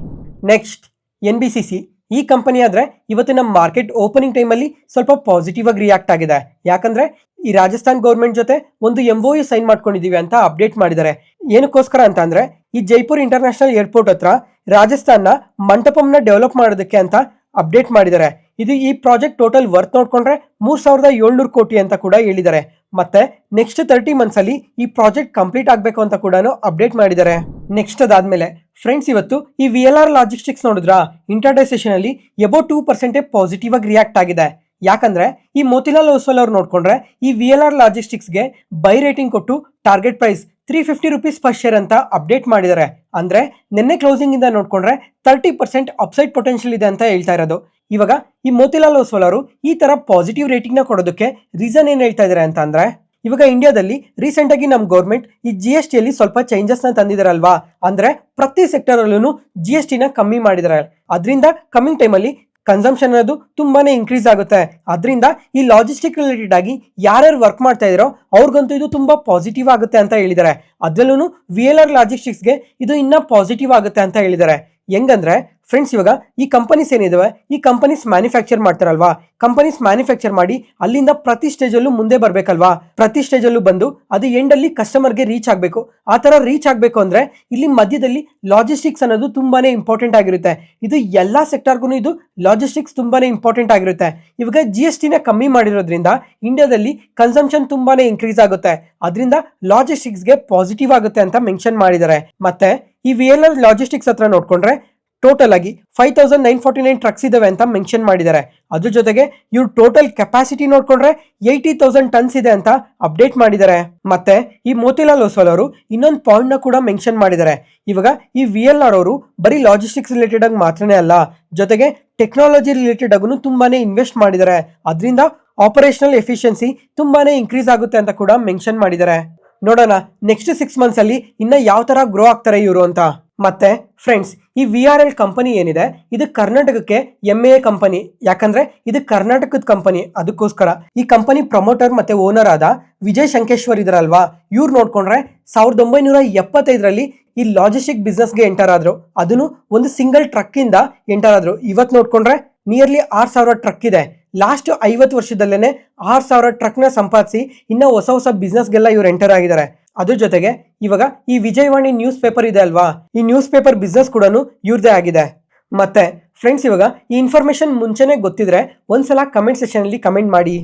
ನೆಕ್ಸ್ಟ್ NBCC ಈ ಕಂಪನಿ ಆದ್ರೆ ಇವತ್ತಿನ ಮಾರ್ಕೆಟ್ ಓಪನಿಂಗ್ ಟೈಮ್ ಅಲ್ಲಿ ಸ್ವಲ್ಪ ಪಾಸಿಟಿವ್ ಆಗಿ ರಿಯಾಕ್ಟ್ ಆಗಿದೆ. ಯಾಕಂದ್ರೆ ಈ ರಾಜಸ್ಥಾನ್ ಗೌರ್ಮೆಂಟ್ ಜೊತೆ ಒಂದು MOU ಸೈನ್ ಮಾಡ್ಕೊಂಡಿದೀವಿ ಅಂತ ಅಪ್ಡೇಟ್ ಮಾಡಿದ್ದಾರೆ. ಏನಕ್ಕೋಸ್ಕರ ಅಂತ ಅಂದ್ರೆ ಈ ಜೈಪುರ್ ಇಂಟರ್ನ್ಯಾಷನಲ್ ಏರ್ಪೋರ್ಟ್ ಹತ್ರ ರಾಜಸ್ಥಾನ್ನ ಮಂಟಪಂನ ಡೆವಲಪ್ ಮಾಡೋದಕ್ಕೆ ಅಂತ ಅಪ್ಡೇಟ್ ಮಾಡಿದ್ದಾರೆ. ಇದು ಈ ಪ್ರಾಜೆಕ್ಟ್ ಟೋಟಲ್ ವರ್ತ್ ನೋಡ್ಕೊಂಡ್ರೆ 3700 ಕೋಟಿ ಅಂತ ಕೂಡ ಹೇಳಿದ್ದಾರೆ. ಮತ್ತೆ ನೆಕ್ಸ್ಟ್ 30 months ಅಲ್ಲಿ ಈ ಪ್ರಾಜೆಕ್ಟ್ ಕಂಪ್ಲೀಟ್ ಆಗ್ಬೇಕು ಅಂತ ಕೂಡ ಅಪ್ಡೇಟ್ ಮಾಡಿದ್ದಾರೆ. ನೆಕ್ಸ್ಟ್ ಅದಾದ್ಮೇಲೆ ಫ್ರೆಂಡ್ಸ್, ಇವತ್ತು ಈ VLR ಲಾಜಿಸ್ಟಿಕ್ಸ್ ನೋಡಿದ್ರಾ, ಇಂಟರ್ಡೇ ಸೆಷನ್ ಅಲ್ಲಿ ಅಬೌಟ್ 2% ಪಾಸಿಟಿವ್ ಆಗಿ ರಿಯಾಕ್ಟ್ ಆಗಿದೆ. ಯಾಕಂದ್ರೆ ಈ ಮೋತಿಲಾಲ್ ಓಸ್ವಾಲ್ ಅವ್ರು ನೋಡ್ಕೊಂಡ್ರೆ ಈ VLR ಲಾಜಿಸ್ಟಿಕ್ಸ್ ಗೆ ಬೈ ರೇಟಿಂಗ್ ಕೊಟ್ಟು ಟಾರ್ಗೆಟ್ ಪ್ರೈಸ್ ₹350 ಪರ್ ಶೇರ್ ಅಂತ ಅಪ್ಡೇಟ್ ಮಾಡಿದ್ದಾರೆ. ಅಂದ್ರೆ ನಿನ್ನೆ ಕ್ಲೋಸಿಂಗ್ ಇಂದ ನೋಡ್ಕೊಂಡ್ರೆ 30% ಅಪ್ಸೈಡ್ ಪೊಟೆನ್ಶಿಯಲ್ ಇದೆ ಅಂತ ಹೇಳ್ತಾ ಇರೋದು. ಇವಾಗ ಈ ಮೋತಿಲಾಲ್ ಓಸ್ವಾಲ್ ಅವರು ಈ ತರ ಪಾಸಿಟಿವ್ ರೇಟಿಂಗ್ ನ ಕೊಡೋದಕ್ಕೆ ರೀಸನ್ ಏನ್ ಹೇಳ್ತಾ ಇದಾರೆ ಅಂತ ಅಂದ್ರೆ, ಇವಾಗ ಇಂಡಿಯಾದಲ್ಲಿ ರೀಸೆಂಟ್ ಆಗಿ ನಮ್ ಗೌರ್ಮೆಂಟ್ ಈ GST ಅಲ್ಲಿ ಸ್ವಲ್ಪ ಚೇಂಜಸ್ ನ ತಂದಿದಾರಲ್ವಾ. ಅಂದ್ರೆ ಪ್ರತಿ ಸೆಕ್ಟರ್ ಅಲ್ಲೂ GST ನ ಕಮ್ಮಿ ಮಾಡಿದಾರೆ. ಅದರಿಂದ ಕಮಿಂಗ್ ಟೈಮ್ ಅಲ್ಲಿ ಕನ್ಸಂಪ್ಷನ್ ಅನ್ನೋದು ತುಂಬಾನೇ ಇನ್ಕ್ರೀಸ್ ಆಗುತ್ತೆ. ಅದರಿಂದ ಈ ಲಾಜಿಸ್ಟಿಕ್ ರಿಲೇಟೆಡ್ ಆಗಿ ಯಾರ್ಯಾರು ವರ್ಕ್ ಮಾಡ್ತಾ ಇದ್ರೋ ಅವ್ರಿಗಂತೂ ಇದು ತುಂಬಾ ಪಾಸಿಟಿವ್ ಆಗುತ್ತೆ ಅಂತ ಹೇಳಿದ್ದಾರೆ. ಅದ್ರಲ್ಲೂ VLR ಲಾಜಿಸ್ಟಿಕ್ಸ್ಗೆ ಇದು ಇನ್ನ ಪಾಸಿಟಿವ್ ಆಗುತ್ತೆ ಅಂತ ಹೇಳಿದ್ದಾರೆ. ಹೆಂಗಂದ್ರೆ ಫ್ರೆಂಡ್ಸ್, ಇವಾಗ ಈ ಕಂಪನೀಸ್ ಏನಿದಾವೆ, ಈ ಕಂಪನೀಸ್ ಮ್ಯಾನುಫ್ಯಾಕ್ಚರ್ ಮಾಡ್ತಾರಲ್ವಾ, ಕಂಪನೀಸ್ ಮ್ಯಾನುಫ್ಯಾಕ್ಚರ್ ಮಾಡಿ ಅಲ್ಲಿಂದ ಪ್ರತಿ ಸ್ಟೇಜ್ ಅಲ್ಲೂ ಮುಂದೆ ಬರ್ಬೇಕಲ್ವಾ. ಪ್ರತಿ ಸ್ಟೇಜ್ ಅಲ್ಲೂ ಬಂದು ಅದು ಎಂಡ್ ಅಲ್ಲಿ ಕಸ್ಟಮರ್ಗೆ ರೀಚ್ ಆಗ್ಬೇಕು. ಆ ತರ ರೀಚ್ ಆಗ್ಬೇಕು ಅಂದ್ರೆ ಇಲ್ಲಿ ಮಧ್ಯದಲ್ಲಿ ಲಾಜಿಸ್ಟಿಕ್ಸ್ ಅನ್ನೋದು ತುಂಬಾನೇ ಇಂಪಾರ್ಟೆಂಟ್ ಆಗಿರುತ್ತೆ. ಇದು ಎಲ್ಲಾ ಸೆಕ್ಟರ್ಗೂ ಇದು ಲಾಜಿಸ್ಟಿಕ್ಸ್ ತುಂಬಾನೇ ಇಂಪಾರ್ಟೆಂಟ್ ಆಗಿರುತ್ತೆ. ಇವಾಗ GST ನ ಕಮ್ಮಿ ಮಾಡಿರೋದ್ರಿಂದ ಇಂಡಿಯಾದಲ್ಲಿ ಕನ್ಸಂಪ್ಷನ್ ತುಂಬಾನೇ ಇನ್ಕ್ರೀಸ್ ಆಗುತ್ತೆ. ಅದರಿಂದ ಲಾಜಿಸ್ಟಿಕ್ಸ್ಗೆ ಪಾಸಿಟಿವ್ ಆಗುತ್ತೆ ಅಂತ ಮೆನ್ಷನ್ ಮಾಡಿದ್ದಾರೆ. ಮತ್ತೆ ಈ VLR ಲಾಜಿಸ್ಟಿಕ್ಸ್ ಹತ್ರ ನೋಡ್ಕೊಂಡ್ರೆ ಟೋಟಲ್ ಆಗಿ 5949 ಟ್ರಕ್ಸ್ ಇದಾವೆ ಅಂತ ಮೆನ್ಷನ್ ಮಾಡಿದ್ದಾರೆ. ಅದ್ರ ಜೊತೆಗೆ ಇವ್ರು ಟೋಟಲ್ ಕೆಪಾಸಿಟಿ ನೋಡ್ಕೊಂಡ್ರೆ 80,000 ಟನ್ಸ್ ಇದೆ ಅಂತ ಅಪ್ಡೇಟ್ ಮಾಡಿದ್ದಾರೆ. ಮತ್ತೆ ಈ ಮೋತಿಲಾಲ್ ಓಸ್ವಾಲ್ ಅವರು ಇನ್ನೊಂದು ಪಾಯಿಂಟ್ ನ ಕೂಡ ಮೆನ್ಷನ್ ಮಾಡಿದ್ದಾರೆ. ಇವಾಗ ಈ VLR ಅವರು ಬರೀ ಲಾಜಿಸ್ಟಿಕ್ಸ್ ರಿಲೇಟೆಡ್ ಆಗಿ ಮಾತ್ರನೇ ಅಲ್ಲ, ಜೊತೆಗೆ ಟೆಕ್ನಾಲಜಿ ರಿಲೇಟೆಡ್ ಆಗು ತುಂಬಾನೇ ಇನ್ವೆಸ್ಟ್ ಮಾಡಿದ್ದಾರೆ. ಅದರಿಂದ ಆಪರೇಷನಲ್ ಎಫಿಷಿಯನ್ಸಿ ತುಂಬಾನೇ ಇನ್ಕ್ರೀಸ್ ಆಗುತ್ತೆ ಅಂತ ಕೂಡ ಮೆನ್ಷನ್ ಮಾಡಿದ್ದಾರೆ. ನೋಡೋಣ ನೆಕ್ಸ್ಟ್ 6 ಮಂತ್ಸ್ ಅಲ್ಲಿ ಇನ್ನ ಯಾವ ತರ ಗ್ರೋ ಆಗ್ತಾರೆ ಇವರು ಅಂತ. ಮತ್ತೆ ಫ್ರೆಂಡ್ಸ್, ಈ VRL ಕಂಪನಿ ಏನಿದೆ ಇದು ಕರ್ನಾಟಕಕ್ಕೆ MA ಕಂಪನಿ, ಯಾಕಂದ್ರೆ ಇದು ಕರ್ನಾಟಕದ ಕಂಪನಿ. ಅದಕ್ಕೋಸ್ಕರ ಈ ಕಂಪನಿ ಪ್ರಮೋಟರ್ ಮತ್ತೆ ಓನರ್ ಆದ ವಿಜಯ್ ಶಂಕೇಶ್ವರ್ ಇದ್ರಲ್ವಾ, ಇವ್ರು ನೋಡ್ಕೊಂಡ್ರೆ 1975ರಲ್ಲಿ ಈ ಲಾಜಿಸ್ಟಿಕ್ ಬಿಸ್ನೆಸ್ಗೆ ಎಂಟರ್ ಆದ್ರು. ಅದನ್ನು ಒಂದು ಸಿಂಗಲ್ ಟ್ರಕ್ ಇಂದ ಎಂಟರ್ ಆದ್ರು. ಇವತ್ತು ನೋಡ್ಕೊಂಡ್ರೆ ನಿಯರ್ಲಿ 6000 ಟ್ರಕ್ ಇದೆ. ಲಾಸ್ಟ್ 50 ವರ್ಷದಲ್ಲೇನೆ 6000 ಟ್ರಕ್ ನ ಸಂಪಾದಿಸಿ ಇನ್ನ ಹೊಸ ಬಿಸ್ನೆಸ್ಗೆಲ್ಲ ಇವ್ರು ಎಂಟರ್ ಆಗಿದ್ದಾರೆ. ಅದ್ರ ಜೊತೆಗೆ ಇವಾಗ ಈ ವಿಜಯವಾಣಿ ನ್ಯೂಸ್ ಪೇಪರ್ ಇದೆ ಅಲ್ವಾ, ಈ ನ್ಯೂಸ್ ಪೇಪರ್ ಬಿಸ್ನೆಸ್ ಕೂಡ ಇವ್ರದೇ ಆಗಿದೆ. ಮತ್ತೆ ಫ್ರೆಂಡ್ಸ್, ಇವಾಗ ಈ ಇನ್ಫಾರ್ಮೇಶನ್ ಮುಂಚೆನೆ ಗೊತ್ತಿದ್ರೆ ಒಂದ್ಸಲ ಕಮೆಂಟ್ ಸೆಕ್ಷನ್ ಅಲ್ಲಿ ಕಮೆಂಟ್ ಮಾಡಿ.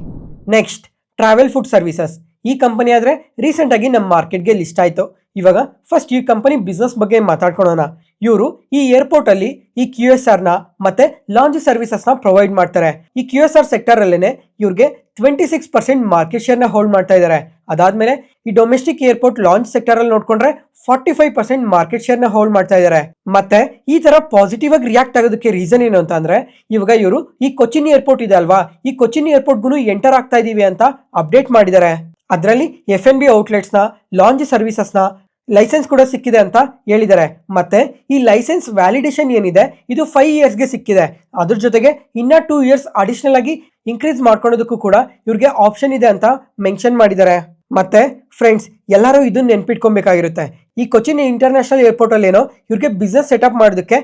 Next, travel food services. ಈ ಕಂಪನಿ ಆದ್ರೆ ರೀಸೆಂಟ್ ಆಗಿ ನಮ್ಮ ಮಾರ್ಕೆಟ್ಗೆ ಲಿಸ್ಟ್ ಆಯ್ತು. ಇವಾಗ ಫಸ್ಟ್ ಈ ಕಂಪನಿ ಬಿಸ್ನೆಸ್ ಬಗ್ಗೆ ಮಾತಾಡ್ಕೊಳ್ಳೋಣ. ಇವರು ಈ ಏರ್ಪೋರ್ಟ್ ಅಲ್ಲಿ ಈ QSR ನ ಮತ್ತೆ ಲಾಂಜ್ ಸರ್ವಿಸಸ್ ನ ಪ್ರೊವೈಡ್ ಮಾಡ್ತಾರೆ. ಈ QSR ಸೆಕ್ಟರ್ ಅಲ್ಲೇನೆ ಇವ್ರಿಗೆ 26% ಮಾರ್ಕೆಟ್ ಶೇರ್ ನ ಹೋಲ್ಡ್ ಮಾಡ್ತಾ ಇದ್ದಾರೆ. ಅದಾದ್ಮೇಲೆ ಈ ಡೊಮೆಸ್ಟಿಕ್ ಏರ್ಪೋರ್ಟ್ ಲಾಂಚ್ ಸೆಕ್ಟರ್ ಅಲ್ಲಿ ನೋಡ್ಕೊಂಡ್ರೆ 45% ಮಾರ್ಕೆಟ್ ಶೇರ್ ನ ಹೋಲ್ಡ್ ಮಾಡ್ತಾ ಇದ್ದಾರೆ. ಮತ್ತೆ ಈ ತರ ಪಾಸಿಟಿವ್ ಆಗಿ ರಿಯಾಕ್ಟ್ ಆಗೋದಕ್ಕೆ ರೀಸನ್ ಏನು ಅಂತ ಅಂದ್ರೆ, ಇವಾಗ ಇವರು ಈ ಕೊಚ್ಚಿನ್ ಏರ್ಪೋರ್ಟ್ ಇದೆ ಅಲ್ವಾ, ಈ ಕೊಚ್ಚಿನ್ ಏರ್ಪೋರ್ಟ್ ಗುನು ಎಂಟರ್ ಆಗ್ತಾ ಇದೀವಿ ಅಂತ ಅಪ್ಡೇಟ್ ಮಾಡಿದ್ದಾರೆ. ಅದರಲ್ಲಿ F&B ಔಟ್ಲೆಟ್ಸ್ ನ, ಲಾಂಜ್ ಸರ್ವಿಸಸ್ ನ ಲೈಸೆನ್ಸ್ ಕೂಡ ಸಿಕ್ಕಿದೆ ಅಂತ ಹೇಳಿದ್ದಾರೆ. ಮತ್ತೆ ಈ ಲೈಸೆನ್ಸ್ ವ್ಯಾಲಿಡೇಷನ್ ಏನಿದೆ ಇದು 5 ಇಯರ್ಸ್ಗೆ ಸಿಕ್ಕಿದೆ. ಅದ್ರ ಜೊತೆಗೆ ಇನ್ನ 2 ಇಯರ್ಸ್ ಅಡಿಷನಲ್ ಆಗಿ ಇನ್ಕ್ರೀಸ್ ಮಾಡ್ಕೊಳ್ಳೋದಕ್ಕೂ ಕೂಡ ಇವ್ರಿಗೆ ಆಪ್ಷನ್ ಇದೆ ಅಂತ ಮೆನ್ಷನ್ ಮಾಡಿದ್ದಾರೆ. ಮತ್ತೆ ಫ್ರೆಂಡ್ಸ್, ಎಲ್ಲರೂ ಇದನ್ನ ನೆನ್ಪಿಟ್ಕೊಬೇಕಾಗಿರುತ್ತೆ. ಈ ಕೊಚ್ಚಿನ್ ಇಂಟರ್ನ್ಯಾಷನಲ್ ಏರ್ಪೋರ್ಟ್ ಅಲ್ಲಿ ಏನೋ ಇವ್ರಿಗೆ ಬಿಸ್ನೆಸ್ ಸೆಟಪ್ ಮಾಡೋದಕ್ಕೆ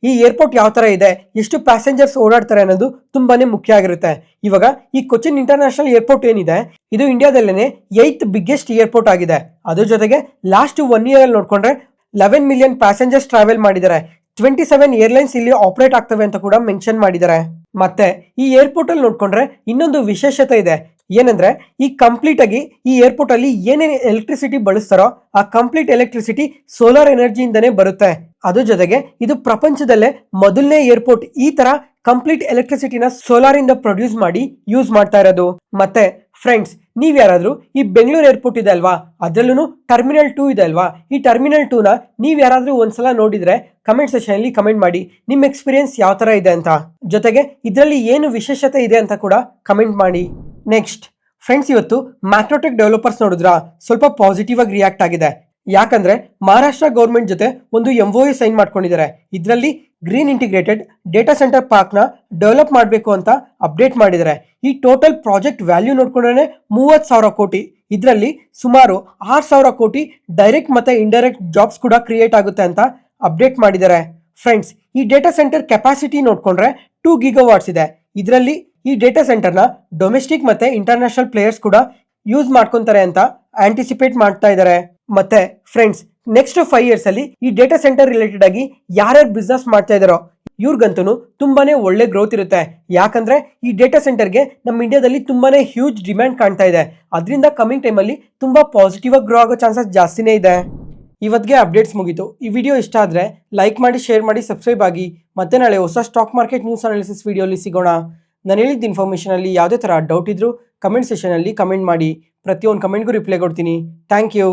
ಈ ಏರ್ಪೋರ್ಟ್ ಯಾವ ತರ ಇದೆ, ಎಷ್ಟು ಪ್ಯಾಸೆಂಜರ್ಸ್ ಓಡಾಡ್ತಾರೆ ಅನ್ನೋದು ತುಂಬಾನೇ ಮುಖ್ಯ ಆಗಿರುತ್ತೆ. ಇವಾಗ ಈ ಕೊಚ್ಚಿನ್ ಇಂಟರ್ನ್ಯಾಷನಲ್ ಏರ್ಪೋರ್ಟ್ ಏನಿದೆ ಇದು ಇಂಡಿಯಾದಲ್ಲೇನೆ 8th ಬಿಗ್ಗೆಸ್ಟ್ ಏರ್ಪೋರ್ಟ್ ಆಗಿದೆ. ಅದ್ರ ಜೊತೆಗೆ ಲಾಸ್ಟ್ 1 ಇಯರ್ ಅಲ್ಲಿ ನೋಡ್ಕೊಂಡ್ರೆ 11 ಮಿಲಿಯನ್ ಪ್ಯಾಸೆಂಜರ್ಸ್ ಟ್ರಾವೆಲ್ ಮಾಡಿದ್ದಾರೆ. 27 ಏರ್ಲೈನ್ಸ್ ಇಲ್ಲಿ ಆಪರೇಟ್ ಆಗ್ತವೆ ಅಂತ ಕೂಡ ಮೆನ್ಷನ್ ಮಾಡಿದ್ದಾರೆ. ಮತ್ತೆ ಈ ಏರ್ಪೋರ್ಟ್ ಅಲ್ಲಿ ನೋಡ್ಕೊಂಡ್ರೆ ಇನ್ನೊಂದು ವಿಶೇಷತೆ ಇದೆ. ಏನಂದ್ರೆ ಈ ಕಂಪ್ಲೀಟ್ ಆಗಿ ಈ ಏರ್ಪೋರ್ಟ್ ಅಲ್ಲಿ ಏನೇನು ಎಲೆಕ್ಟ್ರಿಸಿಟಿ ಬಳಸ್ತಾರೋ ಆ ಕಂಪ್ಲೀಟ್ ಎಲೆಕ್ಟ್ರಿಸಿಟಿ ಸೋಲಾರ್ ಎನರ್ಜಿಯಿಂದನೇ ಬರುತ್ತೆ. ಅದ್ರ ಜೊತೆಗೆ ಇದು ಪ್ರಪಂಚದಲ್ಲೇ ಮೊದಲನೇ ಏರ್ಪೋರ್ಟ್ ಈ ತರ ಕಂಪ್ಲೀಟ್ ಎಲೆಕ್ಟ್ರಿಸಿಟಿನ ಸೋಲಾರ್ ಇಂದ ಪ್ರೊಡ್ಯೂಸ್ ಮಾಡಿ ಯೂಸ್ ಮಾಡ್ತಾ ಇರೋದು. ಮತ್ತೆ ಫ್ರೆಂಡ್ಸ್, ನೀವ್ ಯಾರಾದ್ರೂ ಈ ಬೆಂಗಳೂರು ಏರ್ಪೋರ್ಟ್ ಇದೆ ಅಲ್ವಾ, ಅದ್ರಲ್ಲೂ ಟರ್ಮಿನಲ್ 2 ಇದೆ ಅಲ್ವಾ, ಈ ಟರ್ಮಿನಲ್ 2 ನ ನೀವ್ ಯಾರಾದ್ರೂ ಒಂದ್ಸಲ ನೋಡಿದ್ರೆ ಕಮೆಂಟ್ ಸೆಕ್ಷನ್ ಅಲ್ಲಿ ಕಮೆಂಟ್ ಮಾಡಿ ನಿಮ್ ಎಕ್ಸ್ಪೀರಿಯನ್ಸ್ ಯಾವ ತರ ಇದೆ ಅಂತ. ಜೊತೆಗೆ ಇದರಲ್ಲಿ ಏನು ವಿಶೇಷತೆ ಇದೆ ಅಂತ ಕೂಡ ಕಮೆಂಟ್ ಮಾಡಿ. ನೆಕ್ಸ್ಟ್ ಫ್ರೆಂಡ್ಸ್, ಇವತ್ತು ಮ್ಯಾಕ್ರೋಟೆಕ್ ಡೆವಲಪರ್ಸ್ ನೋಡಿದ್ರ ಸ್ವಲ್ಪ ಪಾಸಿಟಿವ್ ಆಗಿ ರಿಯಾಕ್ಟ್ ಆಗಿದೆ. ಯಾಕಂದ್ರೆ ಮಹಾರಾಷ್ಟ್ರ ಗೌರ್ಮೆಂಟ್ ಜೊತೆ ಒಂದು MOU ಸೈನ್ ಮಾಡ್ಕೊಂಡಿದ್ದಾರೆ. ಇದರಲ್ಲಿ green integrated data centre park ನ ಡೆವಲಪ್ ಮಾಡಬೇಕು ಅಂತ ಅಪ್ಡೇಟ್ ಮಾಡಿದ್ದಾರೆ. ಈ ಟೋಟಲ್ ಪ್ರಾಜೆಕ್ಟ್ ವ್ಯಾಲ್ಯೂ ನೋಡ್ಕೊಂಡ್ರೆ 30,000 ಕೋಟಿ. ಇದರಲ್ಲಿ ಸುಮಾರು 6,000 ಕೋಟಿ ಡೈರೆಕ್ಟ್ ಮತ್ತೆ ಇಂಡೈರೆಕ್ಟ್ ಜಾಬ್ಸ್ ಕೂಡ ಕ್ರಿಯೇಟ್ ಆಗುತ್ತೆ ಅಂತ ಅಪ್ಡೇಟ್ ಮಾಡಿದ್ದಾರೆ. ಫ್ರೆಂಡ್ಸ್, ಈ ಡೇಟಾ ಸೆಂಟರ್ ಕೆಪಾಸಿಟಿ ನೋಡ್ಕೊಂಡ್ರೆ 2 GW ಇದೆ. ಇದರಲ್ಲಿ ಈ ಡೇಟಾ ಸೆಂಟರ್ ನ ಡೊಮೆಸ್ಟಿಕ್ ಮತ್ತೆ ಇಂಟರ್ನ್ಯಾಷನಲ್ ಪ್ಲೇಯರ್ಸ್ ಕೂಡ ಯೂಸ್ ಮಾಡ್ಕೊಂತಾರೆ ಅಂತ ಆಂಟಿಸಿಪೇಟ್ ಮಾಡ್ತಾ ಇದ್ದಾರೆ. ಮತ್ತೆ ಫ್ರೆಂಡ್ಸ್, ನೆಕ್ಸ್ಟ್ 5 ಇಯರ್ಸ್ ಅಲ್ಲಿ ಈ ಡೇಟಾ ಸೆಂಟರ್ ರಿಲೇಟೆಡ್ ಆಗಿ ಯಾರ್ಯಾರು ಬಿಸ್ನೆಸ್ ಮಾಡ್ತಾ ಇದಾರೋ ಇವ್ರಿಗಂತೂ ತುಂಬಾನೇ ಒಳ್ಳೆ ಗ್ರೋತ್ ಇರುತ್ತೆ. ಯಾಕಂದ್ರೆ ಈ ಡೇಟಾ ಸೆಂಟರ್ಗೆ ನಮ್ಮ ಇಂಡಿಯಾದಲ್ಲಿ ತುಂಬಾನೇ ಹ್ಯೂಜ್ ಡಿಮ್ಯಾಂಡ್ ಕಾಣ್ತಾ ಇದೆ. ಅದರಿಂದ ಕಮಿಂಗ್ ಟೈಮಲ್ಲಿ ತುಂಬಾ ಪಾಸಿಟಿವ್ ಆಗಿ ಗ್ರೋ ಆಗೋ ಚಾನ್ಸಸ್ ಜಾಸ್ತಿನೇ ಇದೆ. ಇವತ್ತಿಗೆ ಅಪ್ಡೇಟ್ಸ್ ಮುಗೀತು. ಈ ವಿಡಿಯೋ ಇಷ್ಟ ಆದ್ರೆ ಲೈಕ್ ಮಾಡಿ, ಶೇರ್ ಮಾಡಿ, ಸಬ್ಸ್ಕ್ರೈಬ್ ಆಗಿ. ಮತ್ತೆ ನಾಳೆ ಹೊಸ ಸ್ಟಾಕ್ ಮಾರ್ಕೆಟ್ ನ್ಯೂಸ್ ಅನಾಲಿಸಿಸ್ ವಿಡಿಯೋಲಿ ಸಿಗೋಣ. ನಾನು ಹೇಳಿದ ಇನ್ಫಾರ್ಮೇಷನ್ ಅಲ್ಲಿ ಯಾವುದೇ ತರ ಡೌಟ್ ಇದ್ರೂ ಕಮೆಂಟ್ ಸೆಕ್ಷನ್ ಅಲ್ಲಿ ಕಮೆಂಟ್ ಮಾಡಿ. ಪ್ರತಿಯೊಂದು ಕಮೆಂಟ್ಗೂ ರಿಪ್ಲೈ ಕೊಡ್ತೀನಿ. Thank you.